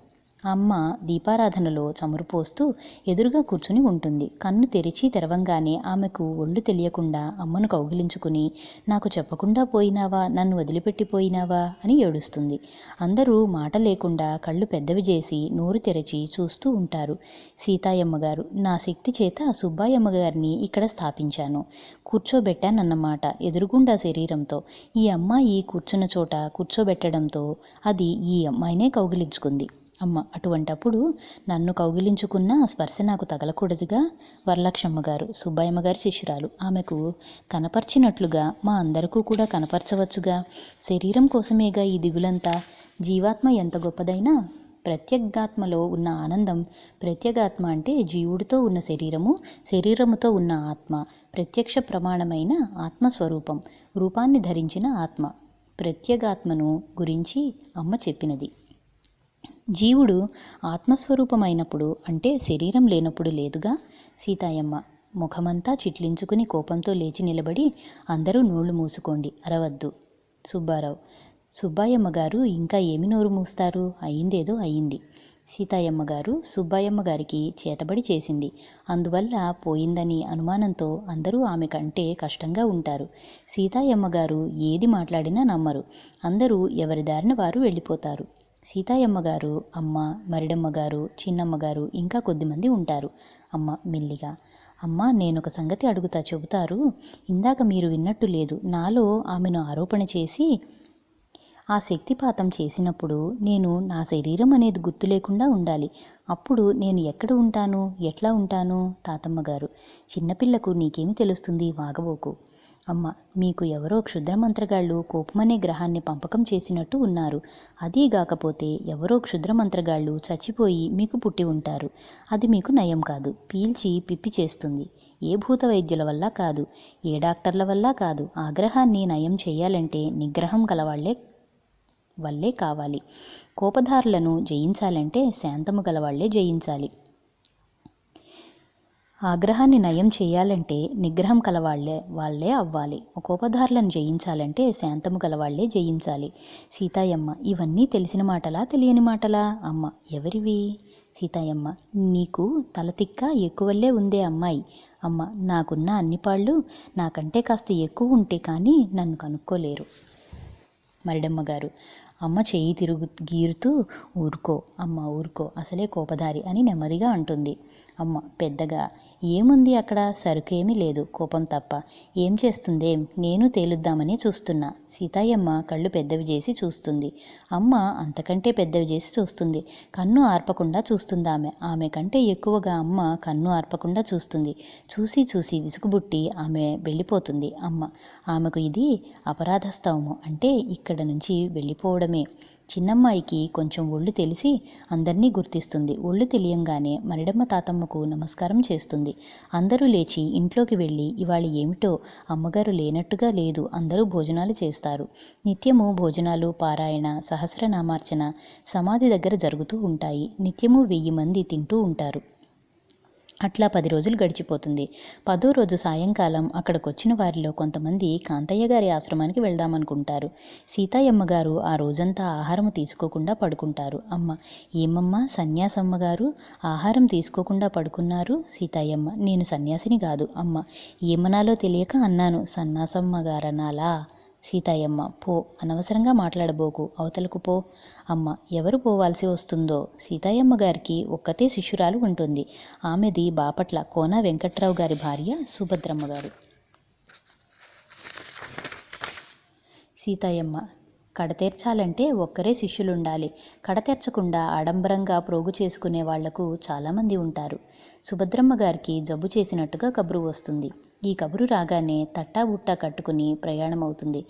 అమ్మ దీపారాధనలో చమురు పోస్తూ ఎదురుగా కూర్చుని ఉంటుంది. కన్ను తెరిచి తెరవంగానే ఆమెకు ఒళ్ళు తెలియకుండా అమ్మను కౌగిలించుకుని, నాకు చెప్పకుండా పోయినావా, నన్ను వదిలిపెట్టిపోయినావా అని ఏడుస్తుంది. అందరూ మాట లేకుండా కళ్ళు పెద్దవి చేసి నోరు తెరిచి చూస్తూ ఉంటారు. సీతాయమ్మ గారు, నా శక్తి చేత సుబ్బాయమ్మ గారిని ఇక్కడ స్థాపించాను, కూర్చోబెట్టానన్నమాట, ఎదురుగుండా శరీరంతో. ఈ అమ్మాయి కూర్చున్న చోట కూర్చోబెట్టడంతో అది ఈ అమ్మాయినే కౌగిలించుకుంది. అమ్మ, అటువంటప్పుడు నన్ను కౌగిలించుకున్న స్పర్శ నాకు తగలకూడదుగా. వరలక్ష్మమ్మ గారు, సుబ్బాయమ్మ గారి శిష్యురాలు, ఆమెకు కనపర్చినట్లుగా మా అందరికీ కూడా కనపరచవచ్చుగా. శరీరం కోసమేగా ఈ దిగులంతా. జీవాత్మ ఎంత గొప్పదైనా ప్రత్యేగాత్మలో ఉన్న ఆనందం. ప్రత్యేగాత్మ అంటే జీవుడితో ఉన్న శరీరము, శరీరముతో ఉన్న ఆత్మ, ప్రత్యక్ష ప్రమాణమైన ఆత్మస్వరూపం, రూపాన్ని ధరించిన ఆత్మ. ప్రత్యేగాత్మను గురించి అమ్మ చెప్పినది. జీవుడు ఆత్మస్వరూపమైనప్పుడు అంటే శరీరం లేనప్పుడు లేదుగా. సీతాయమ్మ ముఖమంతా చిట్లించుకుని కోపంతో లేచి నిలబడి, అందరూ నోళ్లు మూసుకోండి, అరవద్దు. సుబ్బారావు, సుబ్బాయమ్మ గారు ఇంకా ఏమి నోరు మూస్తారు, అయిందేదో అయింది. సీతాయమ్మ గారు సుబ్బాయమ్మ గారికి చేతబడి చేసింది. అందువల్ల పోయిందని అనుమానంతో అందరూ ఆమె కంటే కష్టంగా ఉంటారు. సీతాయమ్మ గారు ఏది మాట్లాడినా నమ్మరు. అందరూ ఎవరి దారిన వారు వెళ్ళిపోతారు. సీతాయమ్మ గారు, అమ్మ, మరిడమ్మ గారు, చిన్నమ్మ గారు ఇంకా కొద్దిమంది ఉంటారు. అమ్మ మెల్లిగా, అమ్మ నేనొక సంగతి అడుగుతా చెబుతారు. ఇందాక మీరు విన్నట్టు లేదు. నాలో ఆమెను ఆరోపణ చేసి ఆ శక్తిపాతం చేసినప్పుడు నేను నా శరీరం అనేది గుర్తు లేకుండా ఉండాలి. అప్పుడు నేను ఎక్కడ ఉంటాను, ఎట్లా ఉంటాను? తాతమ్మ గారు, చిన్నపిల్లకు నీకేమి తెలుస్తుంది, వాగబోకు. అమ్మ, మీకు ఎవరో క్షుద్రమంత్రగాళ్ళు కోపమనే గ్రహాన్ని పంపకం చేసినట్టు ఉన్నారు. అదీగాకపోతే ఎవరో క్షుద్రమంత్రగాళ్ళు చచ్చిపోయి మీకు పుట్టి ఉంటారు. అది మీకు నయం కాదు, పీల్చి పిప్పి చేస్తుంది. ఏ భూత వైద్యుల వల్ల కాదు, ఏ డాక్టర్ల వల్ల కాదు. ఆ గ్రహాన్ని నయం చేయాలంటే నిగ్రహం వల్లే కావాలి. కోపధారులను జయించాలంటే శాంతము గలవాళ్లే జయించాలి. ఆగ్రహాన్ని నయం చేయాలంటే నిగ్రహం వాళ్ళే అవ్వాలి. కోపధారులను జయించాలంటే శాంతము గలవాళ్లే జయించాలి. సీతాయమ్మ, ఇవన్నీ తెలిసిన మాటలా, తెలియని మాటలా? అమ్మ, ఎవరివి? సీతాయమ్మ, నీకు తలతిక్క ఎక్కువల్లే ఉందే అమ్మాయి. అమ్మ, నాకున్న అన్ని పాళ్ళు నాకంటే కాస్త ఎక్కువ ఉంటే కానీ నన్ను కనుక్కోలేరు. మరిడమ్మ గారు, అమ్మ చెయ్యి గీరుతూ, ఊరుకో అమ్మ ఊరుకో, అసలే కోపదారి అని నెమ్మదిగా అంటుంది. అమ్మ పెద్దగా, ఏముంది అక్కడ, సరుకేమీ లేదు, కోపం తప్ప. ఏం చేస్తుందేం, నేను తేలుద్దామని చూస్తున్నా. సీతాయమ్మ కళ్ళు పెద్దవి చేసి చూస్తుంది. అమ్మ అంతకంటే పెద్దవి చేసి చూస్తుంది. కన్ను ఆర్పకుండా చూస్తుంది. ఆమె కంటే ఎక్కువగా అమ్మ కన్ను ఆర్పకుండా చూస్తుంది. చూసి చూసి విసుగుబుట్టి ఆమె వెళ్ళిపోతుంది. ఆమెకు ఇది అపరాధస్తవము, అంటే ఇక్కడ నుంచి వెళ్ళిపోవడమే. చిన్నమ్మాయికి కొంచెం ఒళ్ళు తెలిసి అందరినీ గుర్తిస్తుంది. ఒళ్ళు తెలియంగానే మరిడమ్మ తాతమ్మకు నమస్కారం చేస్తుంది. అందరూ లేచి ఇంట్లోకి వెళ్ళి, ఇవాళ ఏమిటో అమ్మగారు లేనట్టుగా లేదు, అందరూ భోజనాలు చేస్తారు. నిత్యము భోజనాలు, పారాయణ, సహస్రనామార్చన సమాధి దగ్గర జరుగుతూ ఉంటాయి. నిత్యము 1000 మంది తింటూ ఉంటారు. అట్లా 10 రోజులు గడిచిపోతుంది. 10వ రోజు సాయంకాలం అక్కడికొచ్చిన వారిలో కొంతమంది కాంతయ్య గారి ఆశ్రమానికి వెళ్దామనుకుంటారు. సీతాయమ్మ గారు ఆ రోజంతా ఆహారం తీసుకోకుండా పడుకుంటారు. అమ్మ, ఏమమ్మా సన్యాసమ్మ గారు ఆహారం తీసుకోకుండా పడుకున్నారు? సీతాయమ్మ, నేను సన్యాసిని కాదు అమ్మ, ఏమనాలో తెలియక అన్నాను. సన్నాసమ్మ గారనాలా? సీతాయమ్మ, పో, అనవసరంగా మాట్లాడబోకు, అవతలకు పో. అమ్మ, ఎవరు పోవాల్సి వస్తుందో? సీతాయమ్మ గారికి ఒక్కతే శిష్యురాలు ఉంటుంది. ఆమెది బాపట్ల కోన వెంకట్రావు గారి భార్య సుభద్రమ్మ గారు. సీతాయమ్మ, కడతీర్చాలంటే ఒక్కరే శిష్యులుండాలి. కడతీర్చకుండా ఆడంబరంగా ప్రోగు చేసుకునే వాళ్లకు చాలామంది ఉంటారు. సుభద్రమ్మ గారికి జబ్బు చేసినట్టుగా కబురు వస్తుంది. ఈ కబురు రాగానే తట్టాబుట్టా కట్టుకుని ప్రయాణమవుతుంది.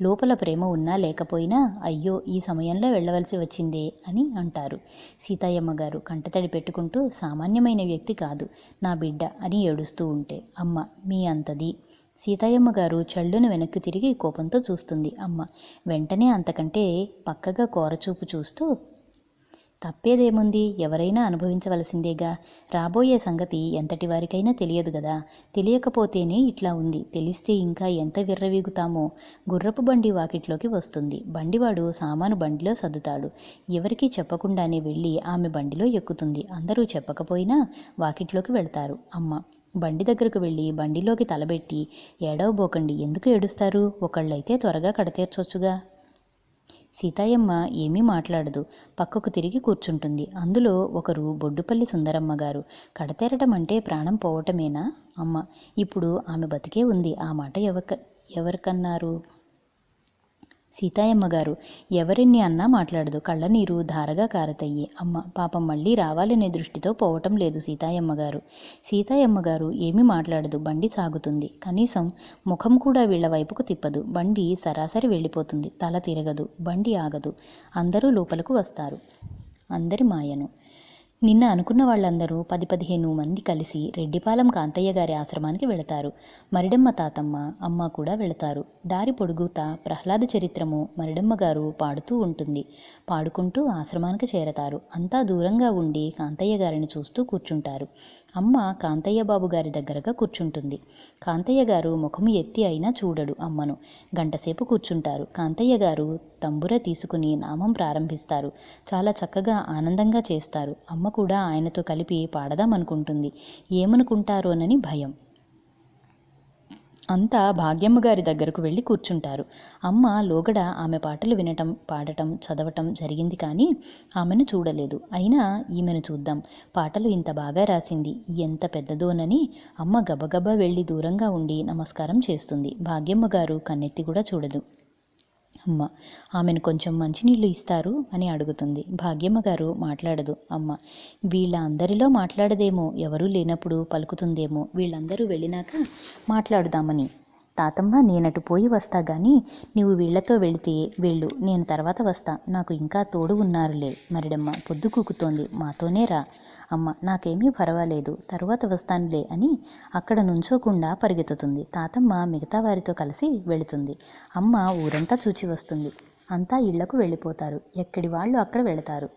లోపల ప్రేమ ఉన్నా లేకపోయినా, అయ్యో ఈ సమయంలో వెళ్ళవలసి వచ్చిందే అని అంటారు. సీతాయమ్మ గారు కంటతడి పెట్టుకుంటూ, సామాన్యమైన వ్యక్తి కాదు నా బిడ్డ అని ఏడుస్తూ ఉంటే, అమ్మ మీ అంతది. సీతాయమ్మ గారు చళ్ళును వెనక్కి తిరిగి కోపంతో చూస్తుంది. అమ్మ వెంటనే అంతకంటే పక్కగా కోరచూపు చూస్తూ, తప్పేదేముంది, ఎవరైనా అనుభవించవలసిందేగా. రాబోయే సంగతి ఎంతటి వారికైనా తెలియదు గదా. తెలియకపోతేనే ఇట్లా ఉంది, తెలిస్తే ఇంకా ఎంత విర్రవీగుతామో. గుర్రపు బండి వాకిట్లోకి వస్తుంది. బండివాడు సామాను బండిలో సర్దుతాడు. ఎవరికీ చెప్పకుండానే వెళ్ళి ఆమె బండిలో ఎక్కుతుంది. అందరూ చెప్పకపోయినా వాకిట్లోకి వెళ్తారు. అమ్మ బండి దగ్గరకు వెళ్ళి బండిలోకి తలబెట్టి, ఏడవబోకండి, ఎందుకు ఏడుస్తారు, ఒకళ్ళైతే త్వరగా కడతీర్చొచ్చుగా. సీతాయమ్మ ఏమీ మాట్లాడదు, పక్కకు తిరిగి కూర్చుంటుంది. అందులో ఒకరు బొడ్డుపల్లి సుందరమ్మ గారు. కడతేరటం అంటే ప్రాణం పోవటమేనా? అమ్మ, ఇప్పుడు ఆమె బతికే ఉంది, ఆ మాట ఎవరికన్నారు? సీతాయమ్మ గారు, ఎవరిన్ని అన్నా మాట్లాడదు, కళ్ళనీరు ధారగా కారతయ్యి. అమ్మ, పాపం మళ్ళీ రావాలనే దృష్టితో పోవటం లేదు సీతాయమ్మ గారు. సీతాయమ్మ గారు ఏమీ మాట్లాడదు. బండి సాగుతుంది. కనీసం ముఖం కూడా వీళ్ల వైపుకు తిప్పదు. బండి సరాసరి వెళ్ళిపోతుంది. తల తిరగదు. బండి ఆగదు. అందరూ లోపలకు వస్తారు. అందరి మాయను. నిన్న అనుకున్న వాళ్ళందరూ 10-15 మంది కలిసి రెడ్డిపాలెం కాంతయ్య గారి ఆశ్రమానికి వెళతారు. మరిడమ్మ తాతమ్మ, అమ్మ కూడా వెళతారు. దారి పొడుగుతా ప్రహ్లాద చరిత్రము మరిడమ్మ గారు పాడుతూ ఉంటుంది. పాడుకుంటూ ఆశ్రమానికి చేరతారు. అంతా దూరంగా ఉండి కాంతయ్య గారిని చూస్తూ కూర్చుంటారు. అమ్మ కాంతయ్య బాబు గారి దగ్గరగా కూర్చుంటుంది. కాంతయ్య గారు ముఖము ఎత్తి అయినా చూడడు అమ్మను. గంటసేపు కూర్చుంటారు. కాంతయ్య గారు తంబుర తీసుకుని నామం ప్రారంభిస్తారు. చాలా చక్కగా ఆనందంగా చేస్తారు. అమ్మ కూడా ఆయనతో కలిపి పాడదామనుకుంటుంది. ఏమనుకుంటారోనని భయం. అంతా భాగ్యమ్మ గారి దగ్గరకు వెళ్ళి కూర్చుంటారు. అమ్మ లోగడ ఆమె పాటలు వినటం, పాడటం, చదవటం జరిగింది కానీ ఆమెను చూడలేదు. అయినా ఈమెను చూద్దాం, పాటలు ఇంత బాగా రాసింది, ఎంత పెద్దదోనని అమ్మ గబగబా వెళ్ళి దూరంగా ఉండి నమస్కారం చేస్తుంది. భాగ్యమ్మ గారు కన్నెత్తి కూడా చూడదు. అమ్మ ఆమెను కొంచెం మంచినీళ్ళు ఇస్తారు అని అడుగుతుంది. భాగ్యమ్మ గారు మాట్లాడదు. అమ్మ వీళ్ళ అందరిలో మాట్లాడదేమో, ఎవరూ లేనప్పుడు పలుకుతుందేమో, వీళ్ళందరూ వెళ్ళినాక మాట్లాడుదామని. తాతమ్మ నేనటు పోయి వస్తా గాని నీవు వీళ్లతో వెళితే వెళ్ళు, నేను తర్వాత వస్తా, నాకు ఇంకా తోడు ఉన్నారులే. మరిడమ్మ పొద్దు కూకుతోంది, మాతోనే రా. అమ్మ నాకేమీ పర్వాలేదు, తరువాత వస్తానులే అని అక్కడ నుంచోకుండా పరిగెత్తుతుంది. తాతమ్మ మిగతా వారితో కలిసి వెళుతుంది. అమ్మ ఊరంతా చూచి వస్తుంది. అంతా ఇళ్లకు వెళ్ళిపోతారు. ఎక్కడి వాళ్ళు అక్కడ వెళతారు.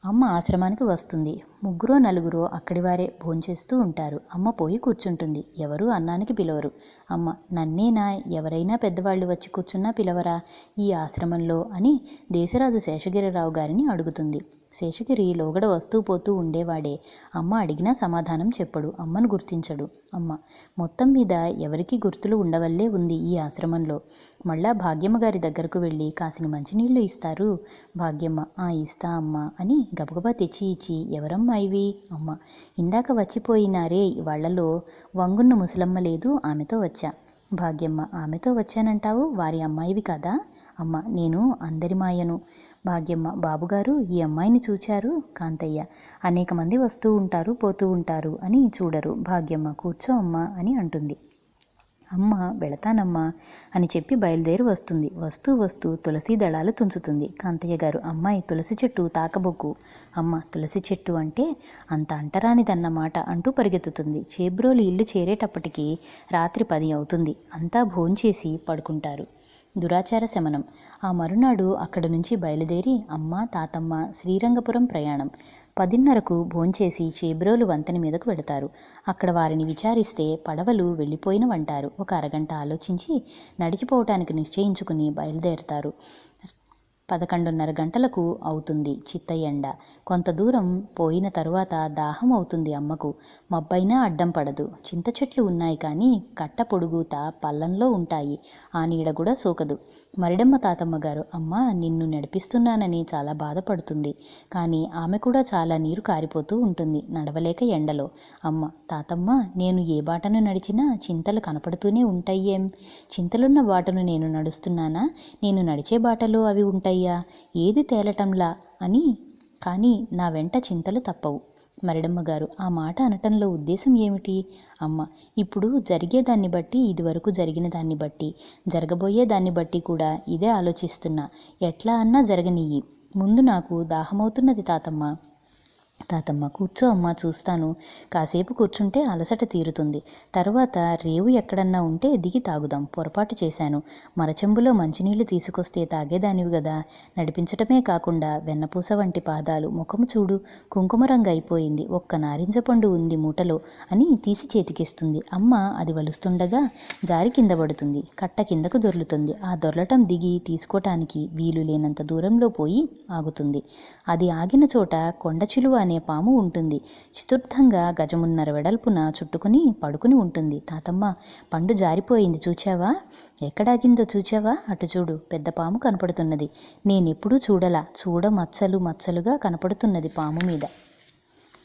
అమ్మ ఆశ్రమానికి వస్తుంది. 3-4 అక్కడివారే భోంచేస్తూ ఉంటారు. అమ్మ పోయి కూర్చుంటుంది. ఎవరూ అన్నానికి పిలవరు. అమ్మ నన్నేనా, ఎవరైనా పెద్దవాళ్ళు వచ్చి కూర్చున్నా పిలవరా ఈ ఆశ్రమంలో అని దేశరాజు శేషగిరిరావు గారిని అడుగుతుంది. శేషగిరి లోగడ వస్తూ పోతూ ఉండేవాడే. అమ్మ అడిగినా సమాధానం చెప్పడు. అమ్మను గుర్తించడు. అమ్మ మొత్తం మీద ఎవరికి గుర్తులు ఉండవల్లే ఉంది ఈ ఆశ్రమంలో. మళ్ళా భాగ్యమ్మ గారి దగ్గరకు వెళ్ళి కాసిని మంచినీళ్లు ఇస్తారు. భాగ్యమ్మ ఇస్తా అమ్మ అని గబగబా తెచ్చి ఇచ్చి, ఎవరమ్మా ఇవి? అమ్మ ఇందాక వచ్చిపోయినారే వాళ్లలో వంగున్న ముసలమ్మ లేదు, ఆమెతో వచ్చా. భాగ్యమ్మ ఆమెతో వచ్చానంటావు, వారి అమ్మాయివి కదా? అమ్మ నేను అందరి మాయను. భాగ్యమ్మ బాబుగారు ఈ అమ్మాయిని చూచారు? కాంతయ్య అనేక మంది వస్తూ ఉంటారు పోతూ ఉంటారు అని చూడరు. భాగ్యమ్మ కూర్చో అమ్మ అని అంటుంది. అమ్మ వెళతానమ్మా అని చెప్పి బయలుదేరి వస్తుంది. వస్తూ వస్తూ తులసి దళాలు తుంచుతుంది. కాంతయ్య గారు అమ్మాయి తులసి చెట్టు తాకబొక్కు. అమ్మ తులసి చెట్టు అంటే అంత అంటరానిదన్నమాట అంటూ పరిగెత్తుతుంది. చేబ్రోలు ఇల్లు చేరేటప్పటికి రాత్రి 10 అవుతుంది. అంతా భోంచేసి పడుకుంటారు. దురాచార శమనం. ఆ మరునాడు అక్కడి నుంచి బయలుదేరి అమ్మ తాతమ్మ శ్రీరంగపురం ప్రయాణం. 10:30కు భోంచేసి చేబ్రోలు వంతెన మీదకు వెళతారు. అక్కడ వారిని విచారిస్తే పడవలు వెళ్ళిపోయినవంటారు. ఒక అరగంట ఆలోచించి నడిచిపోవటానికి నిశ్చయించుకుని బయలుదేరతారు. 11:30 గంటలకు అవుతుంది. చిత్తయండ. కొంత దూరం పోయిన తరువాత దాహం అవుతుంది అమ్మకు. మబ్బైనా అడ్డం పడదు. చింత చెట్లు ఉన్నాయి కానీ కట్ట పొడుగుత పల్లంలో ఉంటాయి. ఆ నీడ కూడా సోకదు. మరిడమ్మ తాతమ్మ గారు అమ్మ నిన్ను నడిపిస్తున్నానని చాలా బాధపడుతుంది. కానీ ఆమె కూడా చాలా నీరు కారిపోతూ ఉంటుంది నడవలేక ఎండలో. అమ్మ తాతమ్మ నేను ఏ బాటను నడిచినా చింతలు కనపడుతూనే ఉంటాయేం? చింతలున్న బాటను నేను నడుస్తున్నానా, నేను నడిచే బాటలో అవి ఉంటాయా? ఏది తేలటంలా అని. కానీ నా వెంట చింతలు తప్పవు. మరిడమ్మ గారు ఆ మాట అనటంలో ఉద్దేశం ఏమిటి? అమ్మ ఇప్పుడు జరిగేదాన్ని బట్టి, ఇదివరకు జరిగిన దాన్ని బట్టి, జరగబోయే దాన్ని బట్టి కూడా ఇదే ఆలోచిస్తున్నా. ఎట్లా అన్నా జరగనియ్యి. ముందు నాకు దాహమవుతున్నది తాతమ్మ. తాతమ్మ కూర్చో అమ్మ చూస్తాను. కాసేపు కూర్చుంటే అలసట తీరుతుంది. తర్వాత రేవు ఎక్కడన్నా ఉంటే దిగి తాగుదాం. పొరపాటు చేశాను. మరచెంబులో మంచినీళ్లు తీసుకొస్తే తాగేదానివి గదా. నడిపించటమే కాకుండా వెన్నపూస వంటి పాదాలు, ముఖము చూడు కుంకుమ రంగు అయిపోయింది. ఒక్క నారింజ పండు ఉంది మూటలో అని తీసి చేతికిస్తుంది. అమ్మ అది వలుస్తుండగా జారి కింద పడుతుంది. కట్ట కిందకు దొర్లుతుంది. ఆ దొర్లటం దిగి తీసుకోటానికి వీలు లేనంత దూరంలో పోయి ఆగుతుంది. అది ఆగిన చోట కొండచిలువ అనే పాము ఉంటుంది. చతుర్థంగా గజమున్నర వెడల్పున చుట్టుకుని పడుకుని ఉంటుంది. తాతమ్మ పండు జారిపోయింది చూచావా? ఎక్కడాగిందో చూచావా? అటు చూడు, పెద్ద పాము కనపడుతున్నది. నేనెప్పుడూ చూడలా. చూడ మచ్చలు మచ్చలుగా కనపడుతున్నది పాము మీద.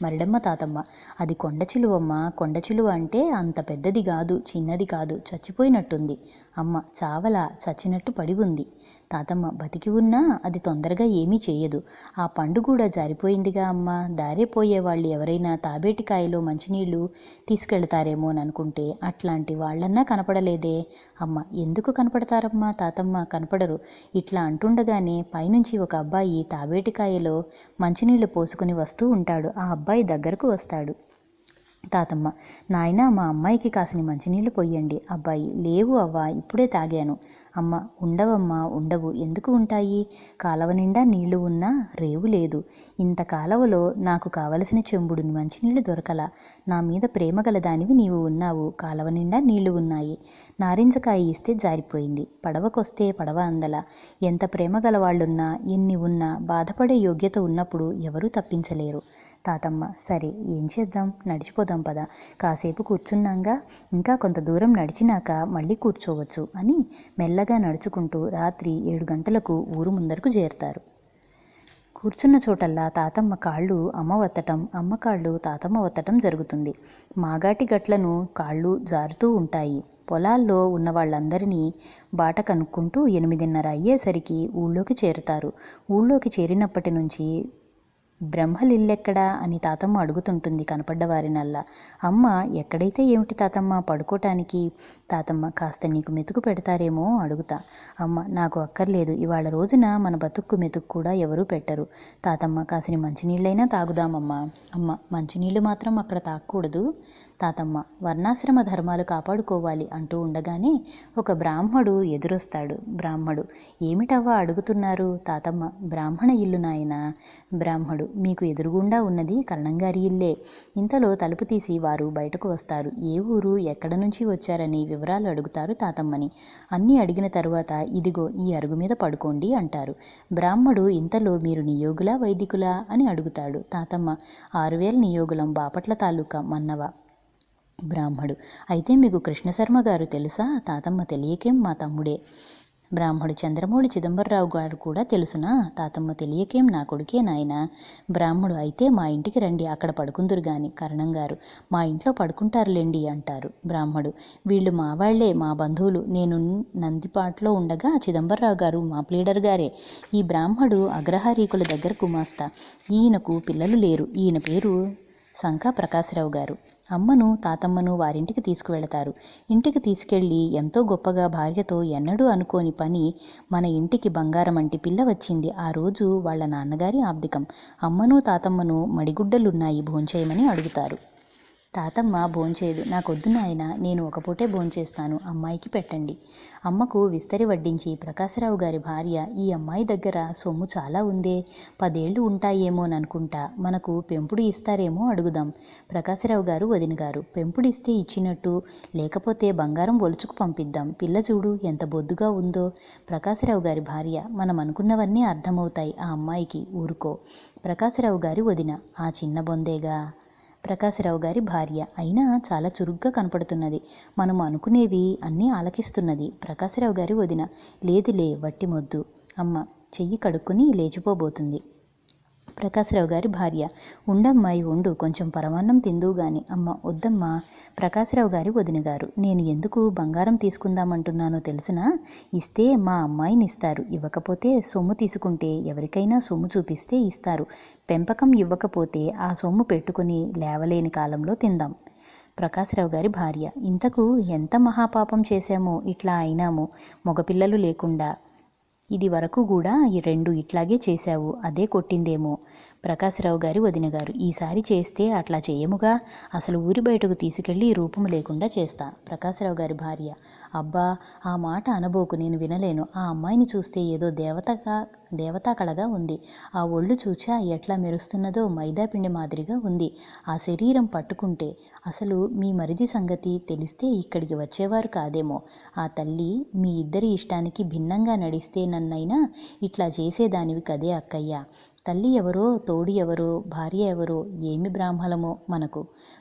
మరిడమ్మ తాతమ్మ అది కొండచిలువమ్మ. కొండచిలువ అంటే అంత పెద్దది కాదు, చిన్నది కాదు, చచ్చిపోయినట్టుంది. అమ్మ చావలా, చచ్చినట్టు పడి ఉంది. తాతమ్మ బతికి ఉన్నా అది తొందరగా ఏమీ చేయదు. ఆ పండు కూడా జారిపోయిందిగా అమ్మ. దారే పోయేవాళ్ళు ఎవరైనా తాబేటికాయలో మంచినీళ్లు తీసుకెళ్తారేమోననుకుంటే అట్లాంటి వాళ్ళన్నా కనపడలేదే. అమ్మ ఎందుకు కనపడతారమ్మా తాతమ్మ? కనపడరు. ఇట్లా అంటుండగానే పైనుంచి ఒక అబ్బాయి తాబేటికాయలో మంచినీళ్లు పోసుకుని వస్తూ ఉంటాడు. ఆ అబ్బాయి దగ్గరకు వస్తాడు. తాతమ్మ: నాయనా, మా అమ్మాయికి కాసిని మంచినీళ్లు పొయ్యండి. అబ్బాయి: లేవు అవ్వ, ఇప్పుడే తాగాను. అమ్మ: ఉండవమ్మా, ఉండవు. ఎందుకు ఉంటాయి? కాలవ నిండా నీళ్లు ఉన్నా రేవు లేదు. ఇంత కాలవలో నాకు కావలసిన చెంబుడు మంచినీళ్లు దొరకలా. నా మీద ప్రేమ గలదానివి నీవు ఉన్నావు. కాలవ నిండా నీళ్లు ఉన్నాయి. నారింజకాయ ఇస్తే జారిపోయింది. పడవకొస్తే పడవ అందల. ఎంత ప్రేమ గలవాళ్లున్నా, ఎన్ని ఉన్నా బాధపడే యోగ్యత ఉన్నప్పుడు ఎవరూ తప్పించలేరు. తాతమ్మ: సరే, ఏం చేద్దాం? నడిచిపోదాం పద. కాసేపు కూర్చున్నాంగా, ఇంకా కొంత దూరం నడిచినాక మళ్ళీ కూర్చోవచ్చు అని మెల్లగా నడుచుకుంటూ రాత్రి 7 గంటలకు ఊరు ముందరకు చేరుతారు. కూర్చున్న చోటల్లా తాతమ్మ కాళ్ళు అమ్మ వత్తటం, అమ్మ కాళ్ళు తాతమ్మ వత్తటం జరుగుతుంది. మాగాటి గట్లను కాళ్ళు జారుతూ ఉంటాయి. పొలాల్లో ఉన్న వాళ్ళందరినీ బాట కనుక్కుంటూ 8:30 అయ్యేసరికి ఊళ్ళోకి చేరుతారు. ఊళ్ళోకి చేరినప్పటి నుంచి బ్రహ్మలిల్లెక్కడా అని తాతమ్మ అడుగుతుంటుంది కనపడ్డవారినల్లా. అమ్మ: ఎక్కడైతే ఏమిటి తాతమ్మ, పడుకోటానికి. తాతమ్మ: కాస్త నీకు మెతుకు పెడతారేమో అడుగుతా. అమ్మ: నాకు అక్కర్లేదు. ఇవాళ రోజున మన బతుక్కు మెతుకు కూడా ఎవరూ పెట్టరు. తాతమ్మ: కాసిని మంచినీళ్ళైనా తాగుదామమ్మా. అమ్మ: మంచినీళ్ళు మాత్రం అక్కడ తాగకూడదు. తాతమ్మ: వర్ణాశ్రమ ధర్మాలు కాపాడుకోవాలి అంటూ ఉండగానే ఒక బ్రాహ్మడు ఎదురొస్తాడు. బ్రాహ్మడు: ఏమిటవ్వా అడుగుతున్నారు? తాతమ్మ: బ్రాహ్మణ ఇల్లు నాయనా. బ్రాహ్మడు: మీకు ఎదురుగుండా ఉన్నది కరణంగారి ఇల్లే. ఇంతలో తలుపు తీసి వారు బయటకు వస్తారు. ఏ ఊరు, ఎక్కడ నుంచి వచ్చారని వివరాలు అడుగుతారు తాతమ్మని. అన్నీ అడిగిన తరువాత ఇదిగో ఈ అరుగు మీద పడుకోండి అంటారు. బ్రాహ్మడు ఇంతలో మీరు నియోగులా, వైదికులా అని అడుగుతాడు. తాతమ్మ: 6000 నియోగులం, బాపట్ల తాలూకా, మన్నవ. బ్రాహ్మడు: అయితే మీకు కృష్ణశర్మ గారు తెలుసా? తాతమ్మ: తెలియకేం, మా తమ్ముడే. బ్రాహ్మడు: చంద్రమౌళి చిదంబరరావు గారు కూడా తెలుసునా? తాతమ్మ: తెలియకేం, నా కొడుకే నాయనా. బ్రాహ్మడు: అయితే మా ఇంటికి రండి, అక్కడ పడుకుందురు గాని. కరణంగారు: మా ఇంట్లో పడుకుంటారులేండి అంటారు. బ్రాహ్మడు: వీళ్ళు మా వాళ్లే, మా బంధువులు. నేను నందిపాట్లో ఉండగా చిదంబరరావు గారు మా ప్లీడర్ గారే. ఈ బ్రాహ్మడు అగ్రహారీకుల దగ్గర గుమాస్తా. ఈయనకు పిల్లలు లేరు. ఈయన పేరు సంకా ప్రకాశరావు గారు. అమ్మను తాతమ్మను వారింటికి తీసుకువెళతారు. ఇంటికి తీసుకెళ్ళి ఎంతో గొప్పగా భార్యతో ఎన్నడూ అనుకోని పని, మన ఇంటికి బంగారమంటి పిల్ల వచ్చింది. ఆ రోజు వాళ్ళ నాన్నగారి ఆబ్దికం. అమ్మను తాతమ్మను మడిగుడ్డలున్నాయి, భోంచేయమని అడుగుతారు. తాతమ్మ: భోంచేయదు. నాకొద్దు నాయన, నేను ఒక పూటే భోంచేస్తాను. అమ్మాయికి పెట్టండి. అమ్మకు విస్తరి వడ్డించి ప్రకాశరావు గారి భార్య: ఈ అమ్మాయి దగ్గర సొమ్ము చాలా ఉందే, 10 ఏళ్ళు ఉంటాయేమోననుకుంటా. మనకు పెంపుడు ఇస్తారేమో అడుగుదాం. ప్రకాశరావు గారు: వదినగారు, పెంపుడు ఇస్తే ఇచ్చినట్టు, లేకపోతే బంగారం ఒలుచుకు పంపిద్దాం. పిల్ల చూడు ఎంత బొద్దుగా ఉందో. ప్రకాశరావు గారి భార్య: మనం అనుకున్నవన్నీ అర్థమవుతాయి ఆ అమ్మాయికి, ఊరుకో. ప్రకాశరావు గారి వదిన: ఆ చిన్న బొందేగా. ప్రకాశరావు గారి భార్య: అయినా చాలా చురుగ్గా కనపడుతున్నది. మనము అనుకునేవి అన్నీ ఆలకిస్తున్నది. ప్రకాశరావు గారి వదిన: లేదులే, వట్టి మొద్దు. అమ్మ చెయ్యి కడుక్కుని లేచిపోబోతుంది. ప్రకాశరావు గారి భార్య: ఉండమ్మాయి ఉండు, కొంచెం పరమాన్నం తిందువు గాని. అమ్మ: వద్దమ్మా. ప్రకాశరావు గారి వదినగారు: నేను ఎందుకు బంగారం తీసుకుందామంటున్నానో తెలుసునా? ఇస్తే మా అమ్మాయిని ఇస్తారు, ఇవ్వకపోతే సొమ్ము తీసుకుంటే ఎవరికైనా సొమ్ము చూపిస్తే ఇస్తారు. పెంపకం ఇవ్వకపోతే ఆ సొమ్ము పెట్టుకుని లేవలేని కాలంలో తిందాం. ప్రకాశరావు గారి భార్య: ఇంతకు ఎంత మహాపాపం చేశామో ఇట్లా అయినాము, మగపిల్లలు లేకుండా. ఇది వరకు కూడా 2 ఇట్లాగే చేశావు, అదే కొట్టిందేమో. ప్రకాశరావు గారి వదినగారు: ఈసారి చేస్తే అట్లా చేయముగా, అసలు ఊరి బయటకు తీసుకెళ్ళి రూపము లేకుండా చేస్తా. ప్రకాశరావు గారి భార్య: అబ్బా, ఆ మాట అనబోకు, నేను వినలేను. ఆ అమ్మాయిని చూస్తే ఏదో దేవతా కళగా ఉంది. ఆ ఒళ్ళు చూచా ఎట్లా మెరుస్తున్నదో, మైదాపిండి మాదిరిగా ఉంది. ఆ శరీరం పట్టుకుంటే అసలు మీ మరిది సంగతి తెలిస్తే ఇక్కడికి వచ్చేవారు కాదేమో. ఆ తల్లి మీ ఇద్దరి ఇష్టానికి భిన్నంగా నడిస్తే నన్నైనా ఇట్లా చేసేదానివి కదే అక్కయ్య. తల్లి ఎవరో, తోడి ఎవరో, భార్య ఎవరో, ఏమి బ్రాహ్మలమో మనకు.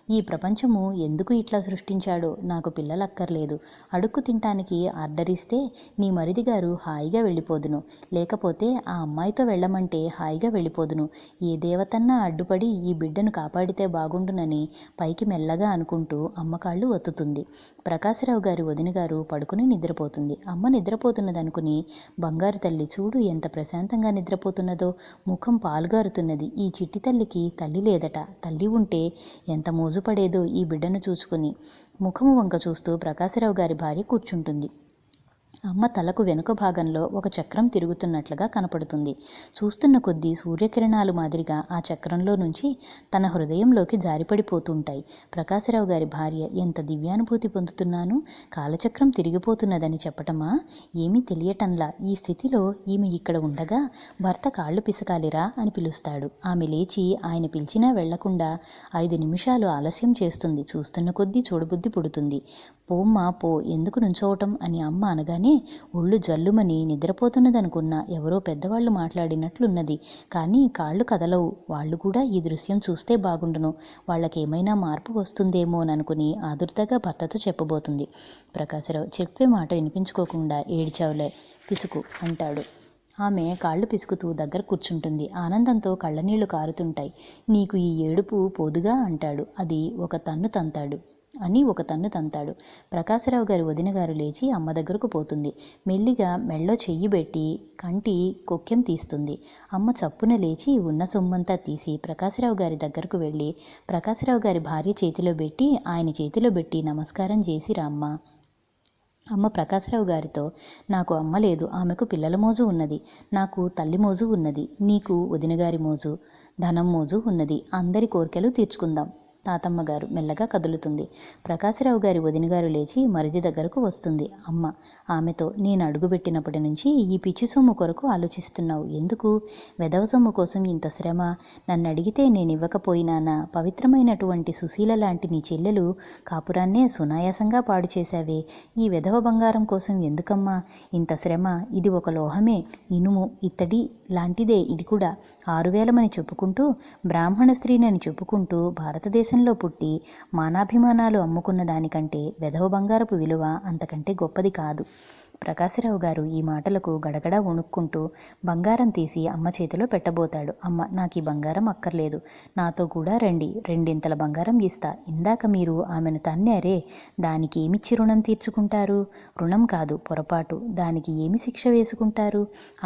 ఈ ప్రపంచము ఎందుకు ఇట్లా సృష్టించాడో. నాకు పిల్లలక్కర్లేదు. అడుక్కు తినటానికి ఆర్డర్ ఇస్తే నీ మరిది గారు హాయిగా వెళ్ళిపోదును. లేకపోతే ఆ అమ్మాయితో వెళ్ళమంటే హాయిగా వెళ్ళిపోదును. ఏ దేవతన్నా అడ్డుపడి ఈ బిడ్డను కాపాడితే బాగుండునని పైకి మెల్లగా అనుకుంటూ అమ్మకాళ్ళు ఒత్తుతుంది. ప్రకాశరావు గారి వదినగారు పడుకుని నిద్రపోతుంది. అమ్మ నిద్రపోతున్నదనుకుని, బంగారు తల్లి చూడు ఎంత ప్రశాంతంగా నిద్రపోతున్నదో, ముఖం పాలుగారుతున్నది. ఈ చిట్టి తల్లికి తల్లి లేదట. తల్లి ఉంటే ఎంత మోజుపడేదో ఈ బిడ్డను చూసుకుని. ముఖము వంక చూస్తూ ప్రకాశరావు గారి భార్య కూర్చుంటుంది. అమ్మ తలకు వెనుక భాగంలో ఒక చక్రం తిరుగుతున్నట్లుగా కనపడుతుంది. చూస్తున్న కొద్దీ సూర్యకిరణాలు మాదిరిగా ఆ చక్రంలో నుంచి తన హృదయంలోకి జారిపడిపోతుంటాయి. ప్రకాశరావు గారి భార్య ఎంత దివ్యానుభూతి పొందుతున్నాను, కాలచక్రం తిరిగిపోతున్నదని చెప్పటమా? ఏమీ తెలియటంలా. ఈ స్థితిలో ఈమె ఇక్కడ ఉండగా భర్త కాళ్ళు పిసకాలిరా అని పిలుస్తాడు. ఆమె లేచి ఆయన పిలిచినా వెళ్లకుండా 5 నిమిషాలు ఆలస్యం చేస్తుంది. చూస్తున్న కొద్దీ చూడబుద్ధి పుడుతుంది. పోమ్మా పో, ఎందుకు నుంచోవటం అని అమ్మ అనగానే ఒళ్ళు జల్లుమని నిద్రపోతున్నదనుకున్న ఎవరో పెద్దవాళ్ళు మాట్లాడినట్లున్నది. కానీ కాళ్ళు కదలవు. వాళ్ళు కూడా ఈ దృశ్యం చూస్తే బాగుండును, వాళ్ళకేమైనా మార్పు వస్తుందేమోననుకుని ఆదుర్దాగా భర్తతో చెప్పబోతుంది. ప్రకాశరావు చెప్పే మాట వినిపించుకోకుండా ఏడిచావులే పిసుకు అంటాడు. ఆమె కాళ్ళు పిసుకుతూ దగ్గర కూర్చుంటుంది. ఆనందంతో కళ్ళనీళ్లు కారుతుంటాయి. నీకు ఈ ఏడుపు పోదుగా అంటాడు. ఒక తన్ను తంతాడు. ప్రకాశరావు గారి వదిన గారు లేచి అమ్మ దగ్గరకు పోతుంది. మెల్లిగా మెళ్ళో చెయ్యి పెట్టి కంటి కొక్కెం తీస్తుంది. అమ్మ చప్పున లేచి ఉన్న సొమ్మంతా తీసి ప్రకాశరావు గారి దగ్గరకు వెళ్ళి ప్రకాశరావు గారి భార్య చేతిలో పెట్టి ఆయన చేతిలో పెట్టి నమస్కారం చేసి రామ్మ. అమ్మ ప్రకాశరావు గారితో, నాకు అమ్మ లేదు, ఆమెకు పిల్లల మోజు ఉన్నది, నాకు తల్లి మోజు ఉన్నది, నీకు వదినగారి మోజు, ధనం మోజు ఉన్నది, అందరి కోరికలు తీర్చుకుందాం. తాతమ్మ గారు మెల్లగా కదులుతుంది. ప్రకాశరావు గారి వదినగారు లేచి మరిది దగ్గరకు వస్తుంది. అమ్మ ఆమెతో, నేను అడుగుపెట్టినప్పటి నుంచి ఈ పిచ్చి సొమ్ము కొరకు ఆలోచిస్తున్నావు ఎందుకు? వెధవ సొమ్ము కోసం ఇంత శ్రమ? నన్ను అడిగితే నేను ఇవ్వకపోయినానా? పవిత్రమైనటువంటి సుశీల లాంటి నీ చెల్లెలు కాపురాన్నే సునాయాసంగా పాడు చేశావే. ఈ వెధవ బంగారం కోసం ఎందుకమ్మా ఇంత శ్రమ? ఇది ఒక లోహమే, ఇనుము, ఇత్తడి లాంటిదే. ఇది కూడా 6,000మని చెప్పుకుంటూ, బ్రాహ్మణ స్త్రీనని చెప్పుకుంటూ భారతదేశంలో పుట్టి మానాభిమానాలు అమ్ముకున్న దానికంటే వెధవ బంగారపు విలువ అంతకంటే గొప్పది కాదు. ప్రకాశరావు గారు ఈ మాటలకు గడగడా వణుక్కుంటూ బంగారం తీసి అమ్మ చేతిలో పెట్టబోతాడు. అమ్మ, నాకు ఈ బంగారం అక్కర్లేదు, నాతో కూడా రండి, 2 బంగారం ఇస్తా. ఇందాక మీరు ఆమెను తన్నారే, దానికి ఏమిచ్చి రుణం తీర్చుకుంటారు? రుణం కాదు, పొరపాటు. దానికి ఏమి శిక్ష వేసుకుంటారు?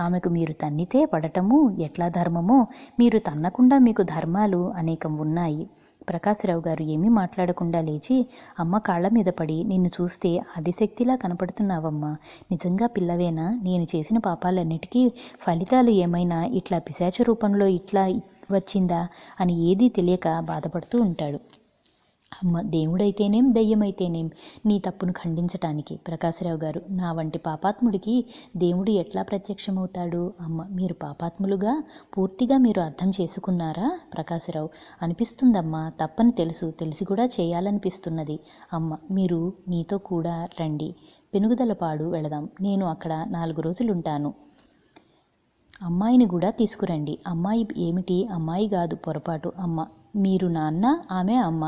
ఆమెకు మీరు తన్నితే పడటము ఎట్లా ధర్మమో, మీరు తన్నకుండా మీకు ధర్మాలు అనేకం ఉన్నాయి. ప్రకాశరావు గారు ఏమీ మాట్లాడకుండా లేచి అమ్మ కాళ్ళ మీద పడి, నిన్ను చూస్తే ఆదిశక్తిలా కనపడుతున్నావమ్మా, నిజంగా పిల్లవేనా? నేను చేసిన పాపాలన్నిటికీ ఫలితాలు ఏమైనా ఇట్లా పిశాచ రూపంలో ఇట్లా వచ్చిందా అని ఏదీ తెలియక బాధపడుతూ ఉంటాడు. అమ్మ, దేవుడైతేనేం దయ్యమైతేనేం నీ తప్పును ఖండించటానికి. ప్రకాశరావు గారు, నా వంటి పాపాత్ముడికి దేవుడు ఎట్లా ప్రత్యక్షమవుతాడు? అమ్మ, మీరు పాపాత్ములుగా పూర్తిగా మీరు అర్థం చేసుకున్నారా? ప్రకాశరావు, అనిపిస్తుందమ్మా, తప్పని తెలిసి కూడా చేయాలనిపిస్తున్నది. అమ్మ, మీరు నీతో కూడా రండి, పెనుగుదలపాడు వెళదాం, నేను అక్కడ 4 రోజులుంటాను. అమ్మాయిని కూడా తీసుకురండి. అమ్మాయి ఏమిటి? అమ్మాయి కాదు, పొరపాటు. అమ్మ, మీరు నాన్న, ఆమె అమ్మ.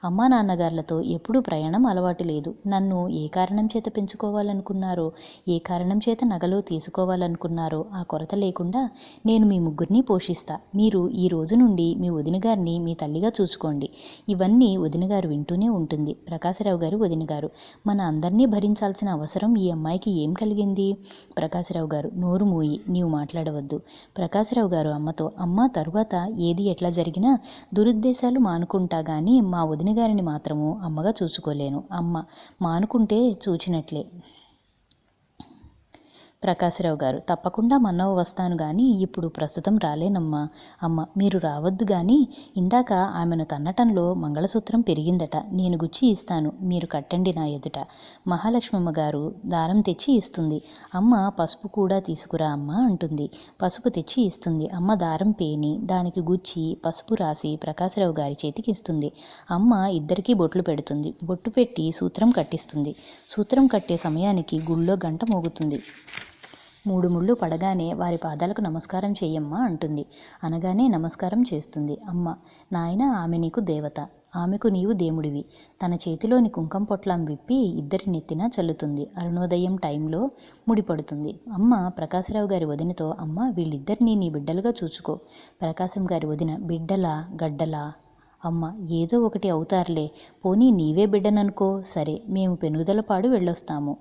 అమ్మా నాన్నగార్లతో ఎప్పుడూ ప్రయాణం అలవాటు లేదు. నన్ను ఏ కారణం చేత పెంచుకోవాలనుకున్నారో, ఏ కారణం చేత నగలు తీసుకోవాలనుకున్నారో ఆ కొరత లేకుండా నేను మీ ముగ్గురిని పోషిస్తా. మీరు ఈ రోజు నుండి మీ వదినగారిని మీ తల్లిగా చూసుకోండి. ఇవన్నీ వదినగారు వింటూనే ఉంటుంది. ప్రకాశరావు గారు వదినగారు, మన అందరినీ భరించాల్సిన అవసరం ఈ అమ్మాయికి ఏం కలిగింది? ప్రకాశరావు గారు, నోరు మూయి, నీవు మాట్లాడవద్దు. ప్రకాశరావు గారు అమ్మతో, అమ్మ, తరువాత ఏది ఎట్లా జరిగినా దురుద్దేశాలు మానుకుంటా గాని మా వదిన గారిని మాత్రము అమ్మగా చూసుకోలేను. అమ్మ మానుకుంటే చూచినట్లే. ప్రకాశరావు గారు, తప్పకుండా మన్నవ వస్తాను గాని ఇప్పుడు ప్రస్తుతం రాలేనమ్మా. అమ్మ, మీరు రావద్దు గాని ఇందాక ఆమెను తన్నటంలో మంగళసూత్రం పెరిగిందట, నేను గుచ్చి ఇస్తాను, మీరు కట్టండి నా ఎదుట. మహాలక్ష్మమ్మ గారు దారం తెచ్చి ఇస్తుంది. అమ్మ, పసుపు కూడా తీసుకురా అమ్మ అంటుంది. పసుపు తెచ్చి ఇస్తుంది. అమ్మ దారం పేని దానికి గుచ్చి పసుపు రాసి ప్రకాశరావు గారి చేతికి ఇస్తుంది. అమ్మ ఇద్దరికీ బొట్లు పెడుతుంది. బొట్టు పెట్టి సూత్రం కట్టిస్తుంది. సూత్రం కట్టే సమయానికి గుళ్ళో గంట మోగుతుంది. 3 ముళ్ళు పడగానే వారి పాదాలకు నమస్కారం చెయ్యమ్మా అంటుంది. అనగానే నమస్కారం చేస్తుంది. అమ్మ, నాయన, ఆమె నీకు దేవత, ఆమెకు నీవు దేముడివి. తన చేతిలోని కుంకం పొట్లం విప్పి ఇద్దరి నెత్తిన చల్లుతుంది. అరుణోదయం టైంలో ముడిపడుతుంది. అమ్మ ప్రకాశరావు గారి వదినతో, అమ్మ, వీళ్ళిద్దరినీ నీ బిడ్డలుగా చూచుకో. ప్రకాశం గారి వదిన, బిడ్డలా గడ్డలా? అమ్మ, ఏదో ఒకటి అవుతారులే, పోనీ నీవే బిడ్డననుకో. సరే, మేము పెనుగుదలపాడు వెళ్ళొస్తాము.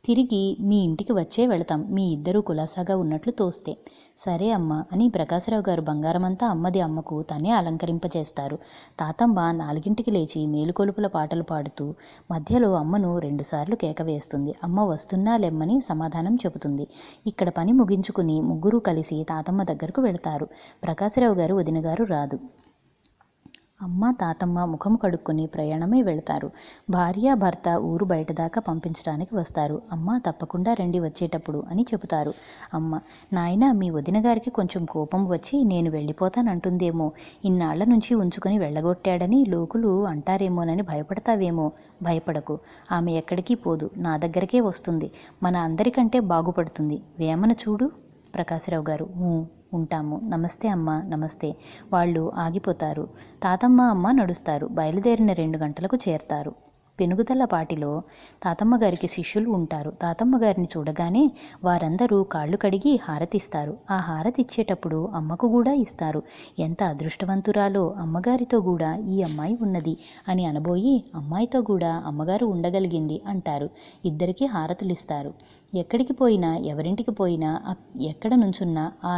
తిరిగి మీ ఇంటికి వచ్చే వెళతాం, మీ ఇద్దరూ కులాసాగా ఉన్నట్లు తోస్తే. సరే అమ్మ అని ప్రకాశరావు గారు బంగారమంతా అమ్మది అమ్మకు తనే అలంకరింపచేస్తారు. తాతమ్మ 4ంటికి లేచి మేలుకొలుపుల పాటలు పాడుతూ మధ్యలో అమ్మను 2 సార్లు కేక వేస్తుంది. అమ్మ వస్తున్నా లెమ్మని సమాధానం చెబుతుంది. ఇక్కడ పని ముగించుకుని ముగ్గురు కలిసి తాతమ్మ దగ్గరకు వెళతారు. ప్రకాశరావు గారు వదినగారు రాదు. అమ్మ తాతమ్మ ముఖము కడుక్కొని ప్రయాణమై వెళతారు. భార్య భర్త ఊరు బయట దాకా పంపించడానికి వస్తారు. అమ్మ తప్పకుండా రండి వచ్చేటప్పుడు అని చెబుతారు. అమ్మ, నాయన మీ వదిన గారికి కొంచెం కోపం వచ్చి నేను వెళ్ళిపోతానంటుందేమో, ఇన్నాళ్ల నుంచి ఉంచుకొని వెళ్ళగొట్టాడని లోకులు అంటారేమోనని భయపడతావేమో. భయపడకు, ఆమె ఎక్కడికి పోదు, నా దగ్గరకే వస్తుంది. మన అందరికంటే బాగుపడుతుంది. వేమన చూడు. ప్రకాశరావు గారు, ఉంటాము, నమస్తే అమ్మ, నమస్తే. వాళ్ళు ఆగిపోతారు. తాతమ్మ అమ్మ నడుస్తారు. బయలుదేరిన 2 గంటలకు చేరతారు. పెనుగుదలపాటిలో తాతమ్మ గారికి శిష్యులు ఉంటారు. తాతమ్మ గారిని చూడగానే వారందరూ కాళ్ళు కడిగి హారతిస్తారు. ఆ హారతి ఇచ్చేటప్పుడు అమ్మకు కూడా ఇస్తారు. ఎంత అదృష్టవంతురాలో, అమ్మగారితో కూడా ఈ అమ్మాయి ఉన్నది అని అనబోయి అమ్మాయితో కూడా అమ్మగారు ఉండగలిగింది అంటారు. ఇద్దరికీ హారతులిస్తారు. ఎక్కడికి పోయినా, ఎవరింటికి పోయినా, ఎక్కడ నుంచున్నా ఆ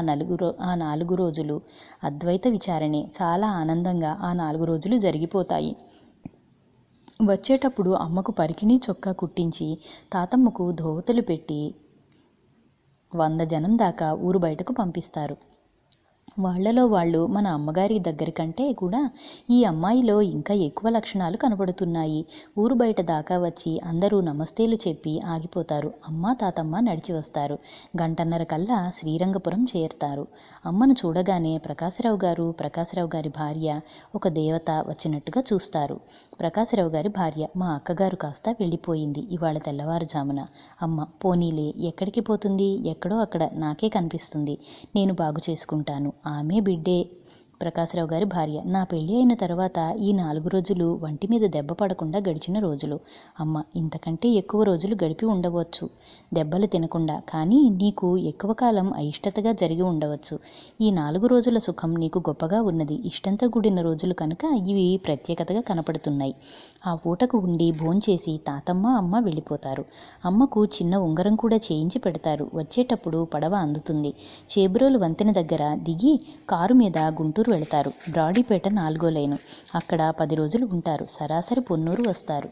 4 రోజులు అద్వైత విచారణే. చాలా ఆనందంగా ఆ 4 రోజులు జరిగిపోతాయి. వచ్చేటప్పుడు అమ్మకు పరికిణీ చొక్కా కుట్టించి తాతమ్మకు ధోవతులు పెట్టి 100 జనం దాకా ఊరు బయటకు పంపిస్తారు. వాళ్లలో వాళ్ళు మన అమ్మగారి దగ్గర కంటే కూడా ఈ అమ్మాయిలో ఇంకా ఎక్కువ లక్షణాలు కనబడుతున్నాయి. ఊరు బయట దాకా వచ్చి అందరూ నమస్తేలు చెప్పి ఆగిపోతారు. అమ్మ తాతమ్మ నడిచి వస్తారు. 1.5 గంటన్నర కల్లా శ్రీరంగపురం చేరుతారు. అమ్మను చూడగానే ప్రకాశరావు గారు, ప్రకాశరావు గారి భార్య ఒక దేవత వచ్చినట్టుగా చూస్తారు. ప్రకాశరావు గారి భార్య, మా అక్కగారు కాస్త వెళ్ళిపోయింది ఇవాళ తెల్లవారుజామున. అమ్మ, పోనీలే, ఎక్కడికి పోతుంది, ఎక్కడో అక్కడ నాకే కనిపిస్తుంది, నేను బాగు చేసుకుంటాను, ఆమె బిడ్డే. ప్రకాశరావు గారి భార్య, నా పెళ్ళి అయిన తర్వాత ఈ 4 రోజులు వంటి మీద దెబ్బ పడకుండా గడిచిన రోజులు. అమ్మ, ఇంతకంటే ఎక్కువ రోజులు గడిపి ఉండవచ్చు దెబ్బలు తినకుండా, కానీ నీకు ఎక్కువ కాలం అయిష్టతగా జరిగి ఉండవచ్చు. ఈ 4 రోజుల సుఖం నీకు గొప్పగా ఉన్నది. ఇష్టంతో కూడిన రోజులు కనుక ఇవి ప్రత్యేకతగా కనపడుతున్నాయి. ఆ పూటకు ఉండి భోంచేసి తాతమ్మ అమ్మ వెళ్ళిపోతారు. అమ్మకు చిన్న ఉంగరం కూడా చేయించి పెడతారు. వచ్చేటప్పుడు పడవ అందుతుంది. చేబ్రోలు వంతెన దగ్గర దిగి కారు మీద గుంటూరు వెళతారు. బ్రాడీపేట 4వ లైను. అక్కడ 10 రోజులు ఉంటారు. సరాసరి పొన్నూరు వస్తారు.